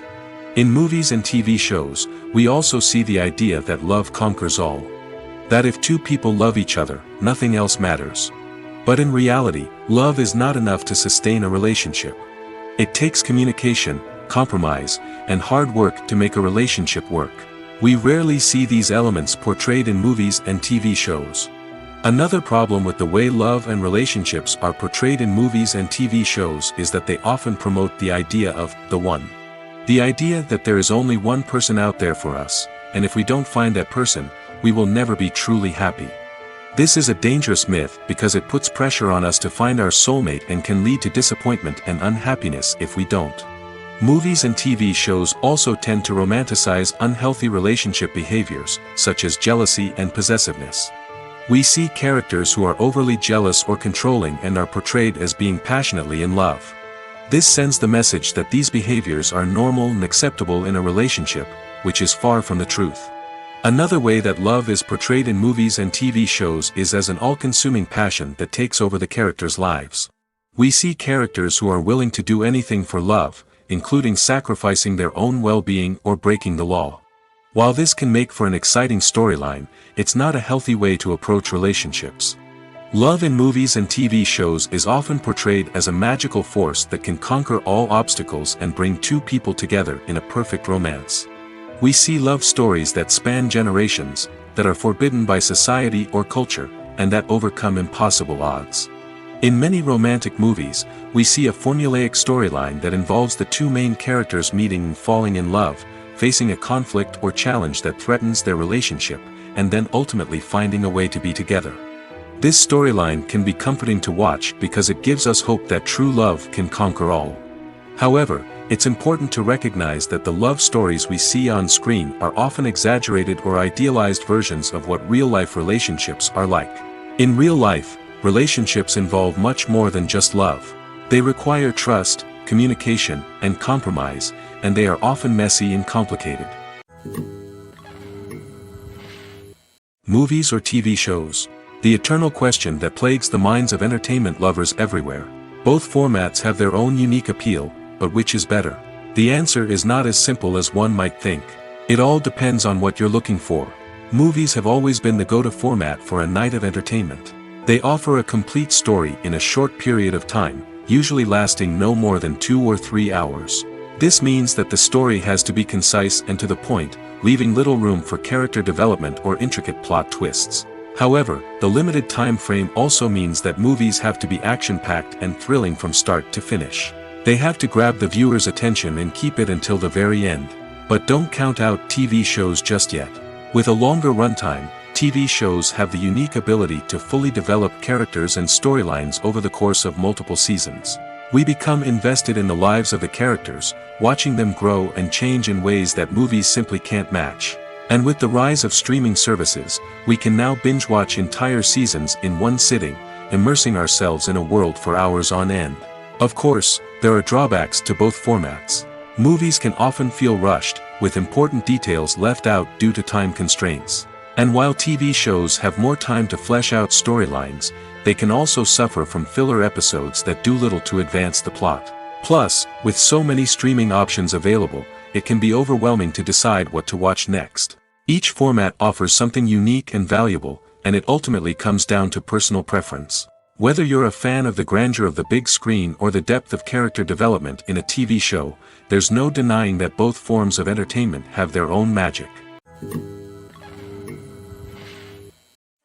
In movies and TV shows, we also see the idea that love conquers all. That if two people love each other, nothing else matters. But in reality, love is not enough to sustain a relationship. It takes communication, compromise, and hard work to make a relationship work. We rarely see these elements portrayed in movies and TV shows. Another problem with the way love and relationships are portrayed in movies and TV shows is that they often promote the idea of the one. The idea that there is only one person out there for us, and if we don't find that person, we will never be truly happy. This is a dangerous myth because it puts pressure on us to find our soulmate and can lead to disappointment and unhappiness if we don't. Movies and TV shows also tend to romanticize unhealthy relationship behaviors, such as jealousy and possessiveness. We see characters who are overly jealous or controlling and are portrayed as being passionately in love. This sends the message that these behaviors are normal and acceptable in a relationship, which is far from the truth. Another way that love is portrayed in movies and TV shows is as an all-consuming passion that takes over the characters' lives. We see characters who are willing to do anything for love, including sacrificing their own well-being or breaking the law. While this can make for an exciting storyline, it's not a healthy way to approach relationships. Love in movies and TV shows is often portrayed as a magical force that can conquer all obstacles and bring two people together in a perfect romance. We see love stories that span generations, that are forbidden by society or culture, and that overcome impossible odds. In many romantic movies, we see a formulaic storyline that involves the two main characters meeting and falling in love, facing a conflict or challenge that threatens their relationship, and then ultimately finding a way to be together. This storyline can be comforting to watch because it gives us hope that true love can conquer all. However, it's important to recognize that the love stories we see on screen are often exaggerated or idealized versions of what real-life relationships are like. In real life, relationships involve much more than just love. They require trust, communication, and compromise, and they are often messy and complicated. Movies or TV shows? The eternal question that plagues the minds of entertainment lovers everywhere. Both formats have their own unique appeal, but which is better? The answer is not as simple as one might think. It all depends on what you're looking for. Movies have always been the go-to format for a night of entertainment. They offer a complete story in a short period of time, usually lasting no more than 2 or 3 hours. This means that the story has to be concise and to the point, leaving little room for character development or intricate plot twists. However, the limited time frame also means that movies have to be action-packed and thrilling from start to finish. They have to grab the viewer's attention and keep it until the very end. But don't count out TV shows just yet. With a longer runtime, TV shows have the unique ability to fully develop characters and storylines over the course of multiple seasons. We become invested in the lives of the characters, watching them grow and change in ways that movies simply can't match. And with the rise of streaming services, we can now binge-watch entire seasons in one sitting, immersing ourselves in a world for hours on end. Of course, there are drawbacks to both formats. Movies can often feel rushed, with important details left out due to time constraints. And while TV shows have more time to flesh out storylines, they can also suffer from filler episodes that do little to advance the plot. Plus, with so many streaming options available, it can be overwhelming to decide what to watch next. Each format offers something unique and valuable, and it ultimately comes down to personal preference. Whether you're a fan of the grandeur of the big screen or the depth of character development in a TV show, there's no denying that both forms of entertainment have their own magic.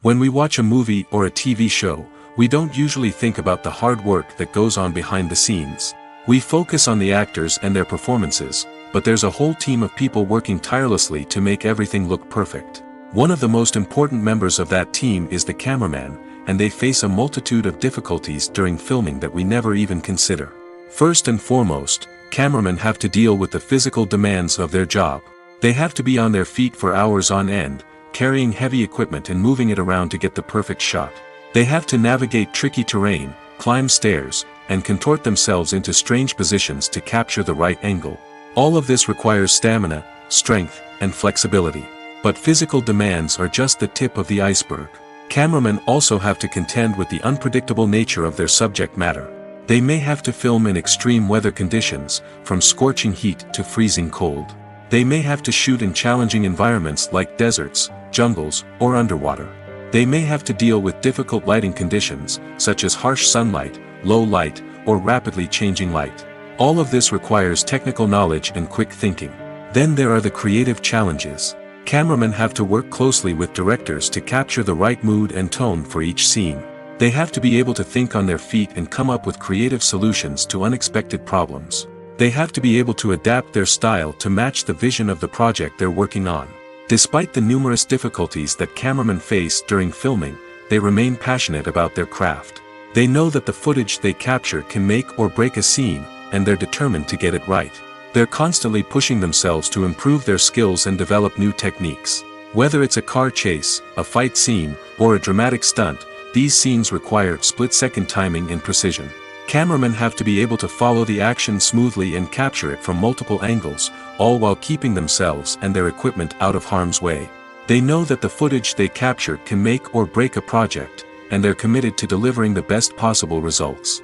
When we watch a movie or a TV show, we don't usually think about the hard work that goes on behind the scenes. We focus on the actors and their performances, but there's a whole team of people working tirelessly to make everything look perfect. One of the most important members of that team is the cameraman, and they face a multitude of difficulties during filming that we never even consider. First and foremost, cameramen have to deal with the physical demands of their job. They have to be on their feet for hours on end, carrying heavy equipment and moving it around to get the perfect shot. They have to navigate tricky terrain, climb stairs, and contort themselves into strange positions to capture the right angle. All of this requires stamina, strength, and flexibility. But physical demands are just the tip of the iceberg. Cameramen also have to contend with the unpredictable nature of their subject matter. They may have to film in extreme weather conditions, from scorching heat to freezing cold. They may have to shoot in challenging environments like deserts, jungles, or underwater. They may have to deal with difficult lighting conditions, such as harsh sunlight, low light, or rapidly changing light. All of this requires technical knowledge and quick thinking. Then there are the creative challenges. Cameramen have to work closely with directors to capture the right mood and tone for each scene. They have to be able to think on their feet and come up with creative solutions to unexpected problems. They have to be able to adapt their style to match the vision of the project they're working on. Despite the numerous difficulties that cameramen face during filming, they remain passionate about their craft. They know that the footage they capture can make or break a scene, and they're determined to get it right. They're constantly pushing themselves to improve their skills and develop new techniques. Whether it's a car chase, a fight scene, or a dramatic stunt, these scenes require split-second timing and precision. Cameramen have to be able to follow the action smoothly and capture it from multiple angles, all while keeping themselves and their equipment out of harm's way. They know that the footage they capture can make or break a project, and they're committed to delivering the best possible results.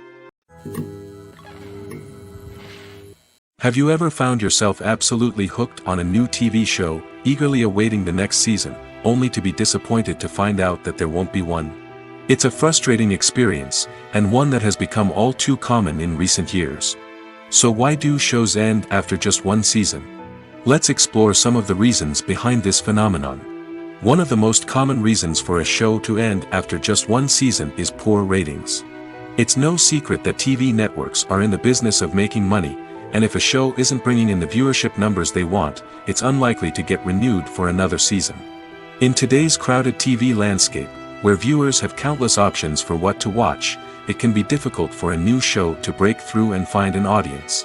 Have you ever found yourself absolutely hooked on a new TV show, eagerly awaiting the next season, only to be disappointed to find out that there won't be one? It's a frustrating experience, and one that has become all too common in recent years. So why do shows end after just one season? Let's explore some of the reasons behind this phenomenon. One of the most common reasons for a show to end after just one season is poor ratings. It's no secret that TV networks are in the business of making money, and if a show isn't bringing in the viewership numbers they want, it's unlikely to get renewed for another season. In today's crowded TV landscape, where viewers have countless options for what to watch, it can be difficult for a new show to break through and find an audience.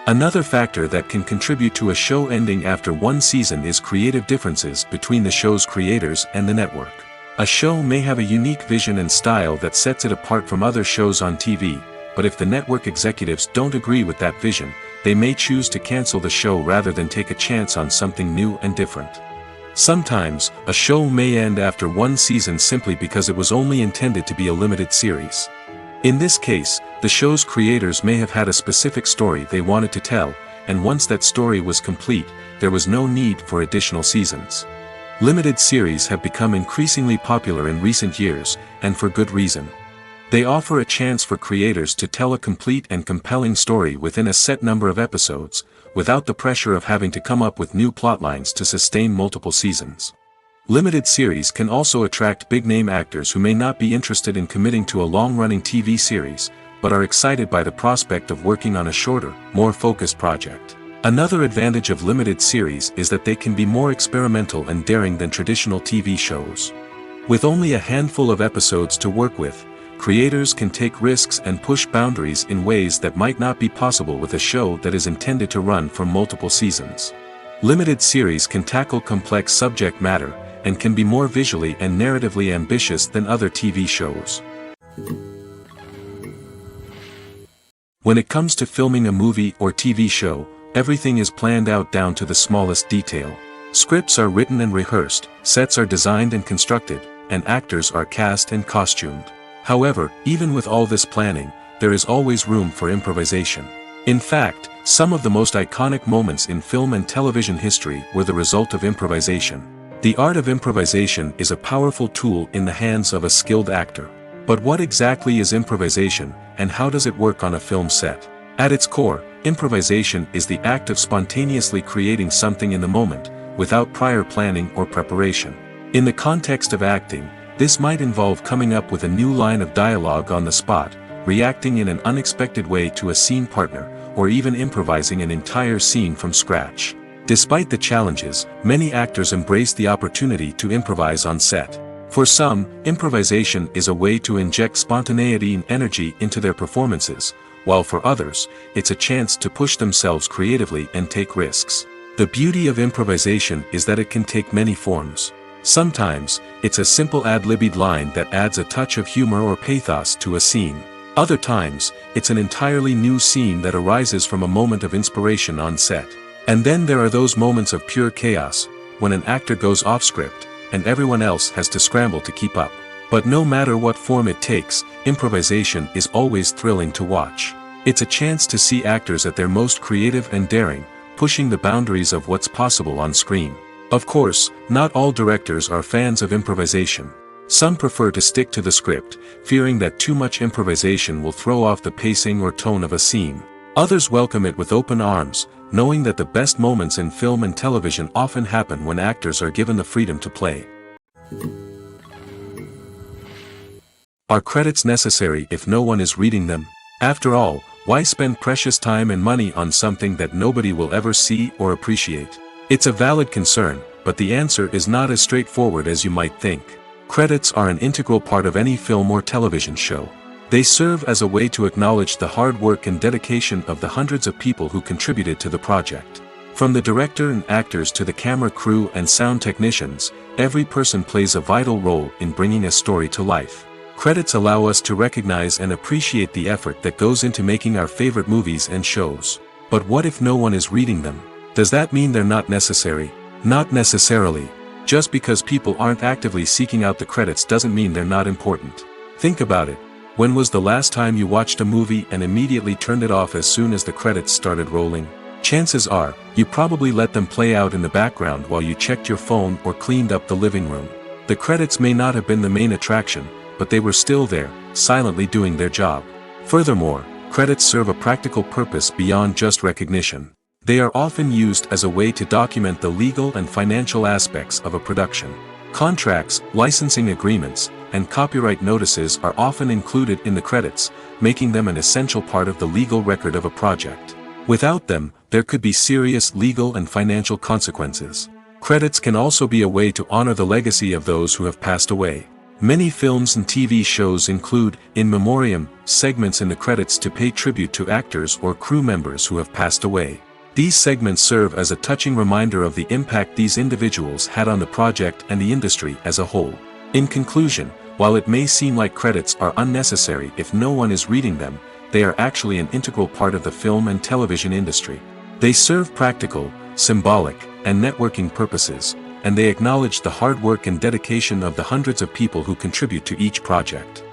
Another factor that can contribute to a show ending after one season is creative differences between the show's creators and the network. A show may have a unique vision and style that sets it apart from other shows on TV, but if the network executives don't agree with that vision, they may choose to cancel the show rather than take a chance on something new and different. Sometimes, a show may end after one season simply because it was only intended to be a limited series. In this case, the show's creators may have had a specific story they wanted to tell, and once that story was complete, there was no need for additional seasons. Limited series have become increasingly popular in recent years, and for good reason. They offer a chance for creators to tell a complete and compelling story within a set number of episodes, without the pressure of having to come up with new plotlines to sustain multiple seasons. Limited series can also attract big-name actors who may not be interested in committing to a long-running TV series, but are excited by the prospect of working on a shorter, more focused project. Another advantage of limited series is that they can be more experimental and daring than traditional TV shows. With only a handful of episodes to work with, creators can take risks and push boundaries in ways that might not be possible with a show that is intended to run for multiple seasons. Limited series can tackle complex subject matter, and can be more visually and narratively ambitious than other TV shows. When it comes to filming a movie or TV show, everything is planned out down to the smallest detail. Scripts are written and rehearsed, sets are designed and constructed, and actors are cast and costumed. However, even with all this planning, there is always room for improvisation. In fact, some of the most iconic moments in film and television history were the result of improvisation. The art of improvisation is a powerful tool in the hands of a skilled actor. But what exactly is improvisation, and how does it work on a film set? At its core, improvisation is the act of spontaneously creating something in the moment, without prior planning or preparation. In the context of acting, this might involve coming up with a new line of dialogue on the spot, reacting in an unexpected way to a scene partner, or even improvising an entire scene from scratch. Despite the challenges, many actors embrace the opportunity to improvise on set. For some, improvisation is a way to inject spontaneity and energy into their performances, while for others, it's a chance to push themselves creatively and take risks. The beauty of improvisation is that it can take many forms. Sometimes, it's a simple ad-libbed line that adds a touch of humor or pathos to a scene. Other times, it's an entirely new scene that arises from a moment of inspiration on set. And then there are those moments of pure chaos, when an actor goes off script, and everyone else has to scramble to keep up. But no matter what form it takes, improvisation is always thrilling to watch. It's a chance to see actors at their most creative and daring, pushing the boundaries of what's possible on screen. Of course, not all directors are fans of improvisation. Some prefer to stick to the script, fearing that too much improvisation will throw off the pacing or tone of a scene. Others welcome it with open arms, knowing that the best moments in film and television often happen when actors are given the freedom to play. Are credits necessary if no one is reading them? After all, why spend precious time and money on something that nobody will ever see or appreciate? It's a valid concern, but the answer is not as straightforward as you might think. Credits are an integral part of any film or television show. They serve as a way to acknowledge the hard work and dedication of the hundreds of people who contributed to the project. From the director and actors to the camera crew and sound technicians, every person plays a vital role in bringing a story to life. Credits allow us to recognize and appreciate the effort that goes into making our favorite movies and shows. But what if no one is reading them? Does that mean they're not necessary? Not necessarily. Just because people aren't actively seeking out the credits doesn't mean they're not important. Think about it. When was the last time you watched a movie and immediately turned it off as soon as the credits started rolling? Chances are, you probably let them play out in the background while you checked your phone or cleaned up the living room. The credits may not have been the main attraction, but they were still there, silently doing their job. Furthermore, credits serve a practical purpose beyond just recognition. They are often used as a way to document the legal and financial aspects of a production. Contracts, licensing agreements, and copyright notices are often included in the credits, making them an essential part of the legal record of a project. Without them, there could be serious legal and financial consequences. Credits can also be a way to honor the legacy of those who have passed away. Many films and TV shows include, in memoriam, segments in the credits to pay tribute to actors or crew members who have passed away. These segments serve as a touching reminder of the impact these individuals had on the project and the industry as a whole. In conclusion, while it may seem like credits are unnecessary if no one is reading them, they are actually an integral part of the film and television industry. They serve practical, symbolic, and networking purposes, and they acknowledge the hard work and dedication of the hundreds of people who contribute to each project.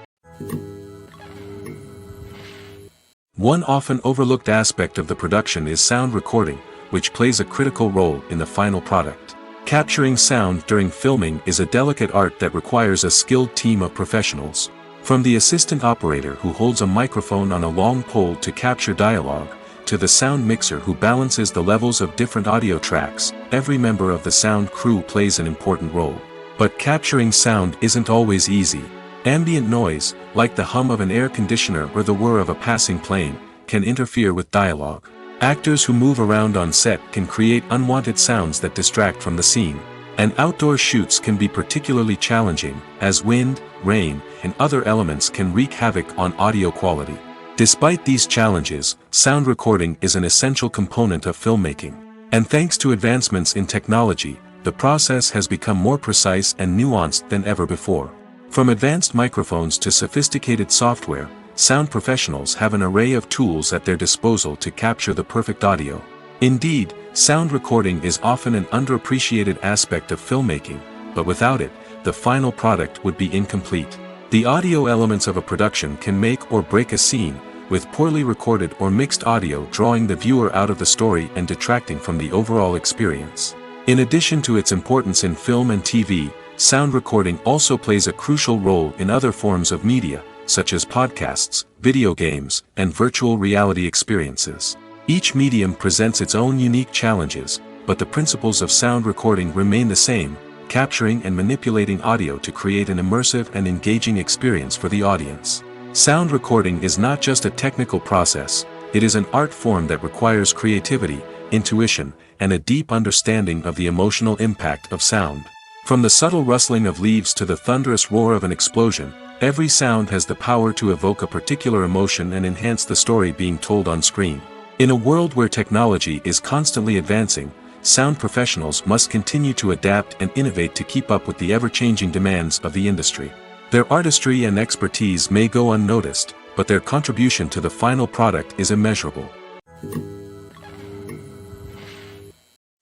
One often overlooked aspect of the production is sound recording, which plays a critical role in the final product. Capturing sound during filming is a delicate art that requires a skilled team of professionals. From the assistant operator who holds a microphone on a long pole to capture dialogue, to the sound mixer who balances the levels of different audio tracks, every member of the sound crew plays an important role. But capturing sound isn't always easy. Ambient noise, like the hum of an air conditioner or the whir of a passing plane, can interfere with dialogue. Actors who move around on set can create unwanted sounds that distract from the scene. And outdoor shoots can be particularly challenging, as wind, rain, and other elements can wreak havoc on audio quality. Despite these challenges, sound recording is an essential component of filmmaking. And thanks to advancements in technology, the process has become more precise and nuanced than ever before. From advanced microphones to sophisticated software, sound professionals have an array of tools at their disposal to capture the perfect audio. Indeed, sound recording is often an underappreciated aspect of filmmaking, but without it, the final product would be incomplete. The audio elements of a production can make or break a scene, with poorly recorded or mixed audio drawing the viewer out of the story and detracting from the overall experience. In addition to its importance in film and TV, sound recording also plays a crucial role in other forms of media, such as podcasts, video games, and virtual reality experiences. Each medium presents its own unique challenges, but the principles of sound recording remain the same, capturing and manipulating audio to create an immersive and engaging experience for the audience. Sound recording is not just a technical process, it is an art form that requires creativity, intuition, and a deep understanding of the emotional impact of sound. From the subtle rustling of leaves to the thunderous roar of an explosion, every sound has the power to evoke a particular emotion and enhance the story being told on screen. In a world where technology is constantly advancing, sound professionals must continue to adapt and innovate to keep up with the ever-changing demands of the industry. Their artistry and expertise may go unnoticed, but their contribution to the final product is immeasurable.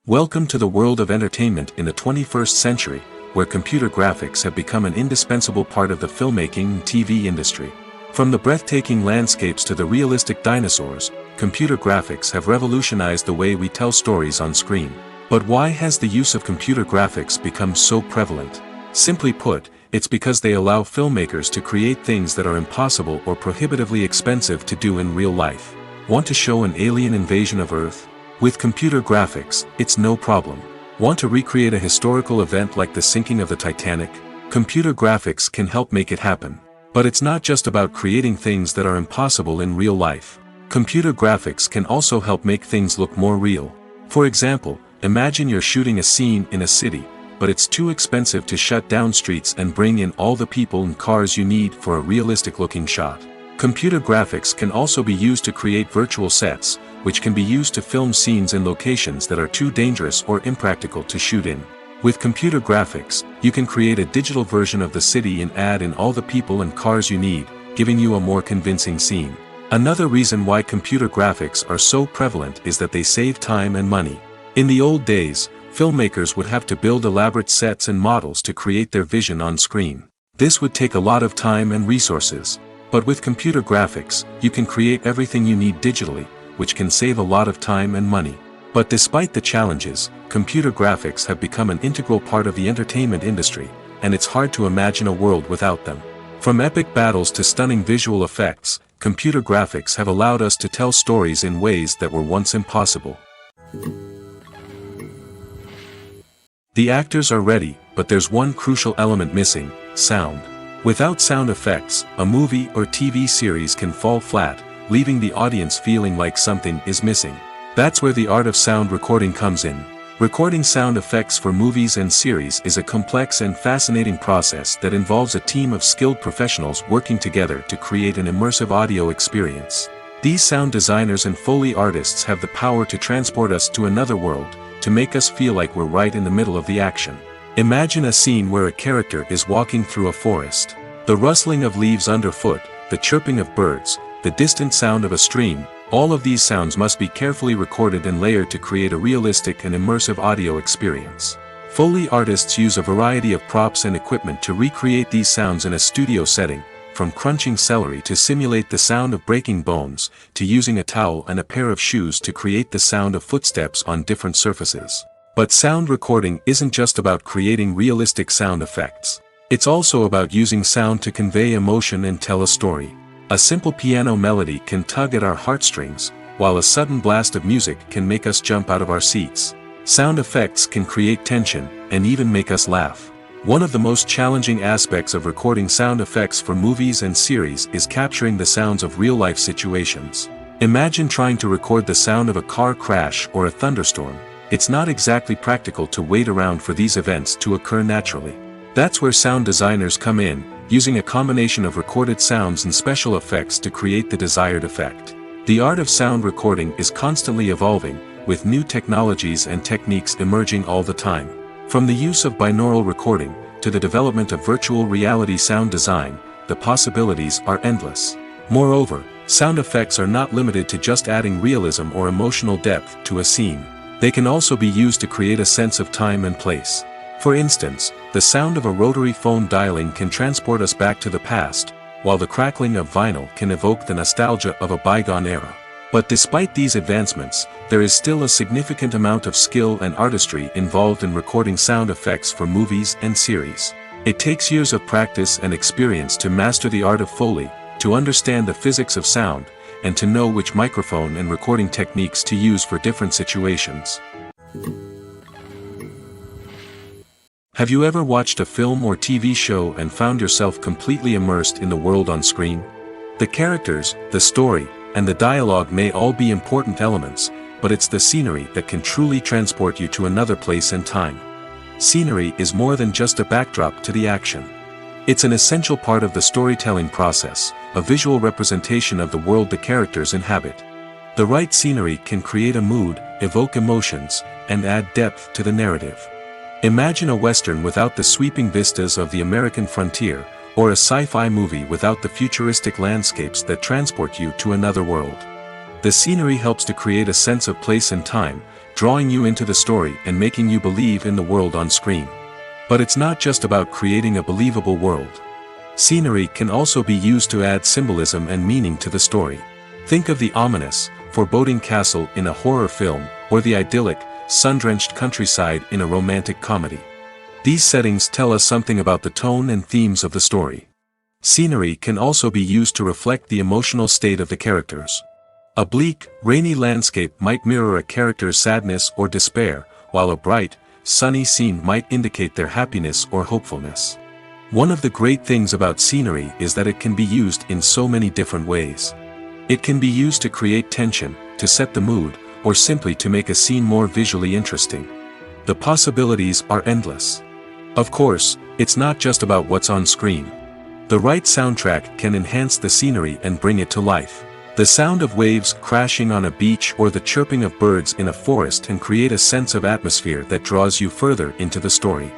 Welcome to the world of entertainment in the 21st century, where computer graphics have become an indispensable part of the filmmaking and TV industry. From the breathtaking landscapes to the realistic dinosaurs, computer graphics have revolutionized the way we tell stories on screen. But why has the use of computer graphics become so prevalent? Simply put, it's because they allow filmmakers to create things that are impossible or prohibitively expensive to do in real life. Want to show an alien invasion of Earth? With computer graphics, it's no problem. Want to recreate a historical event like the sinking of the Titanic? Computer graphics can help make it happen. But it's not just about creating things that are impossible in real life. Computer graphics can also help make things look more real. For example, imagine you're shooting a scene in a city, but it's too expensive to shut down streets and bring in all the people and cars you need for a realistic-looking shot. Computer graphics can also be used to create virtual sets, which can be used to film scenes in locations that are too dangerous or impractical to shoot in. With computer graphics, you can create a digital version of the city and add in all the people and cars you need, giving you a more convincing scene. Another reason why computer graphics are so prevalent is that they save time and money. In the old days, filmmakers would have to build elaborate sets and models to create their vision on screen. This would take a lot of time and resources. But with computer graphics, you can create everything you need digitally, which can save a lot of time and money. But despite the challenges, computer graphics have become an integral part of the entertainment industry, and it's hard to imagine a world without them. From epic battles to stunning visual effects, computer graphics have allowed us to tell stories in ways that were once impossible. The actors are ready, but there's one crucial element missing: sound. Without sound effects, a movie or TV series can fall flat, leaving the audience feeling like something is missing. That's where the art of sound recording comes in. Recording sound effects for movies and series is a complex and fascinating process that involves a team of skilled professionals working together to create an immersive audio experience. These sound designers and Foley artists have the power to transport us to another world, to make us feel like we're right in the middle of the action. Imagine a scene where a character is walking through a forest. The rustling of leaves underfoot, the chirping of birds, the distant sound of a stream, all of these sounds must be carefully recorded and layered to create a realistic and immersive audio experience. Foley artists use a variety of props and equipment to recreate these sounds in a studio setting, from crunching celery to simulate the sound of breaking bones, to using a towel and a pair of shoes to create the sound of footsteps on different surfaces. But sound recording isn't just about creating realistic sound effects. It's also about using sound to convey emotion and tell a story. A simple piano melody can tug at our heartstrings, while a sudden blast of music can make us jump out of our seats. Sound effects can create tension, and even make us laugh. One of the most challenging aspects of recording sound effects for movies and series is capturing the sounds of real-life situations. Imagine trying to record the sound of a car crash or a thunderstorm. It's not exactly practical to wait around for these events to occur naturally. That's where sound designers come in, using a combination of recorded sounds and special effects to create the desired effect. The art of sound recording is constantly evolving, with new technologies and techniques emerging all the time. From the use of binaural recording, to the development of virtual reality sound design, the possibilities are endless. Moreover, sound effects are not limited to just adding realism or emotional depth to a scene. They can also be used to create a sense of time and place. For instance, the sound of a rotary phone dialing can transport us back to the past, while the crackling of vinyl can evoke the nostalgia of a bygone era. But despite these advancements, there is still a significant amount of skill and artistry involved in recording sound effects for movies and series. It takes years of practice and experience to master the art of Foley, to understand the physics of sound, and to know which microphone and recording techniques to use for different situations. Have you ever watched a film or TV show and found yourself completely immersed in the world on screen? The characters, the story, and the dialogue may all be important elements, but it's the scenery that can truly transport you to another place and time. Scenery is more than just a backdrop to the action. It's an essential part of the storytelling process, a visual representation of the world the characters inhabit. The right scenery can create a mood, evoke emotions, and add depth to the narrative. Imagine a Western without the sweeping vistas of the American frontier, or a sci-fi movie without the futuristic landscapes that transport you to another world. The scenery helps to create a sense of place and time, drawing you into the story and making you believe in the world on screen. But it's not just about creating a believable world. Scenery can also be used to add symbolism and meaning to the story. Think of the ominous, foreboding castle in a horror film, or the idyllic, sun-drenched countryside in a romantic comedy. These settings tell us something about the tone and themes of the story. Scenery can also be used to reflect the emotional state of the characters. A bleak, rainy landscape might mirror a character's sadness or despair, while a bright, sunny scene might indicate their happiness or hopefulness. One of the great things about scenery is that it can be used in so many different ways. It can be used to create tension, to set the mood, or simply to make a scene more visually interesting. The possibilities are endless. Of course, it's not just about what's on screen. The right soundtrack can enhance the scenery and bring it to life. The sound of waves crashing on a beach or the chirping of birds in a forest can create a sense of atmosphere that draws you further into the story.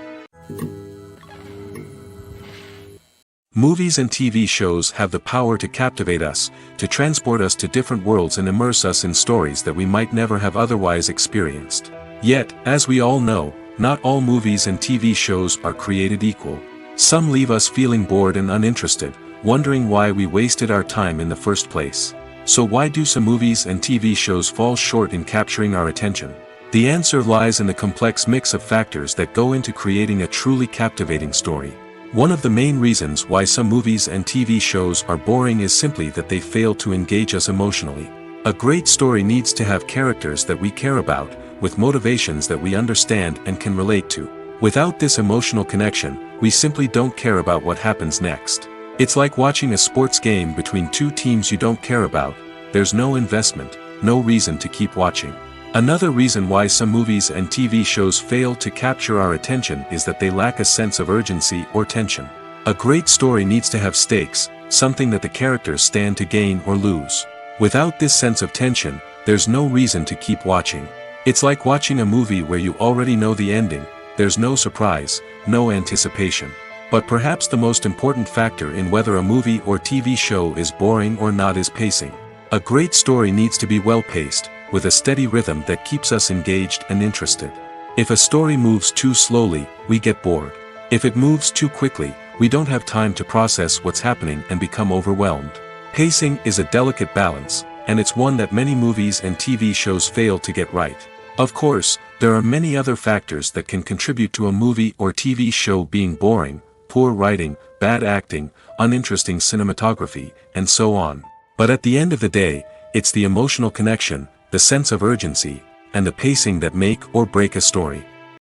Movies and TV shows have the power to captivate us, to transport us to different worlds and immerse us in stories that we might never have otherwise experienced. Yet, as we all know, not all movies and TV shows are created equal. Some leave us feeling bored and uninterested, wondering why we wasted our time in the first place. So why do some movies and TV shows fall short in capturing our attention? The answer lies in the complex mix of factors that go into creating a truly captivating story. One of the main reasons why some movies and TV shows are boring is simply that they fail to engage us emotionally. A great story needs to have characters that we care about, with motivations that we understand and can relate to. Without this emotional connection, we simply don't care about what happens next. It's like watching a sports game between two teams you don't care about. There's no investment, no reason to keep watching. Another reason why some movies and TV shows fail to capture our attention is that they lack a sense of urgency or tension. A great story needs to have stakes, something that the characters stand to gain or lose. Without this sense of tension, there's no reason to keep watching. It's like watching a movie where you already know the ending. There's no surprise, no anticipation. But perhaps the most important factor in whether a movie or TV show is boring or not is pacing. A great story needs to be well-paced, with a steady rhythm that keeps us engaged and interested. If a story moves too slowly, we get bored. If it moves too quickly, we don't have time to process what's happening and become overwhelmed. Pacing is a delicate balance, and it's one that many movies and TV shows fail to get right. Of course, there are many other factors that can contribute to a movie or TV show being boring: poor writing, bad acting, uninteresting cinematography, and so on. But at the end of the day, it's the emotional connection, the sense of urgency, and the pacing that make or break a story.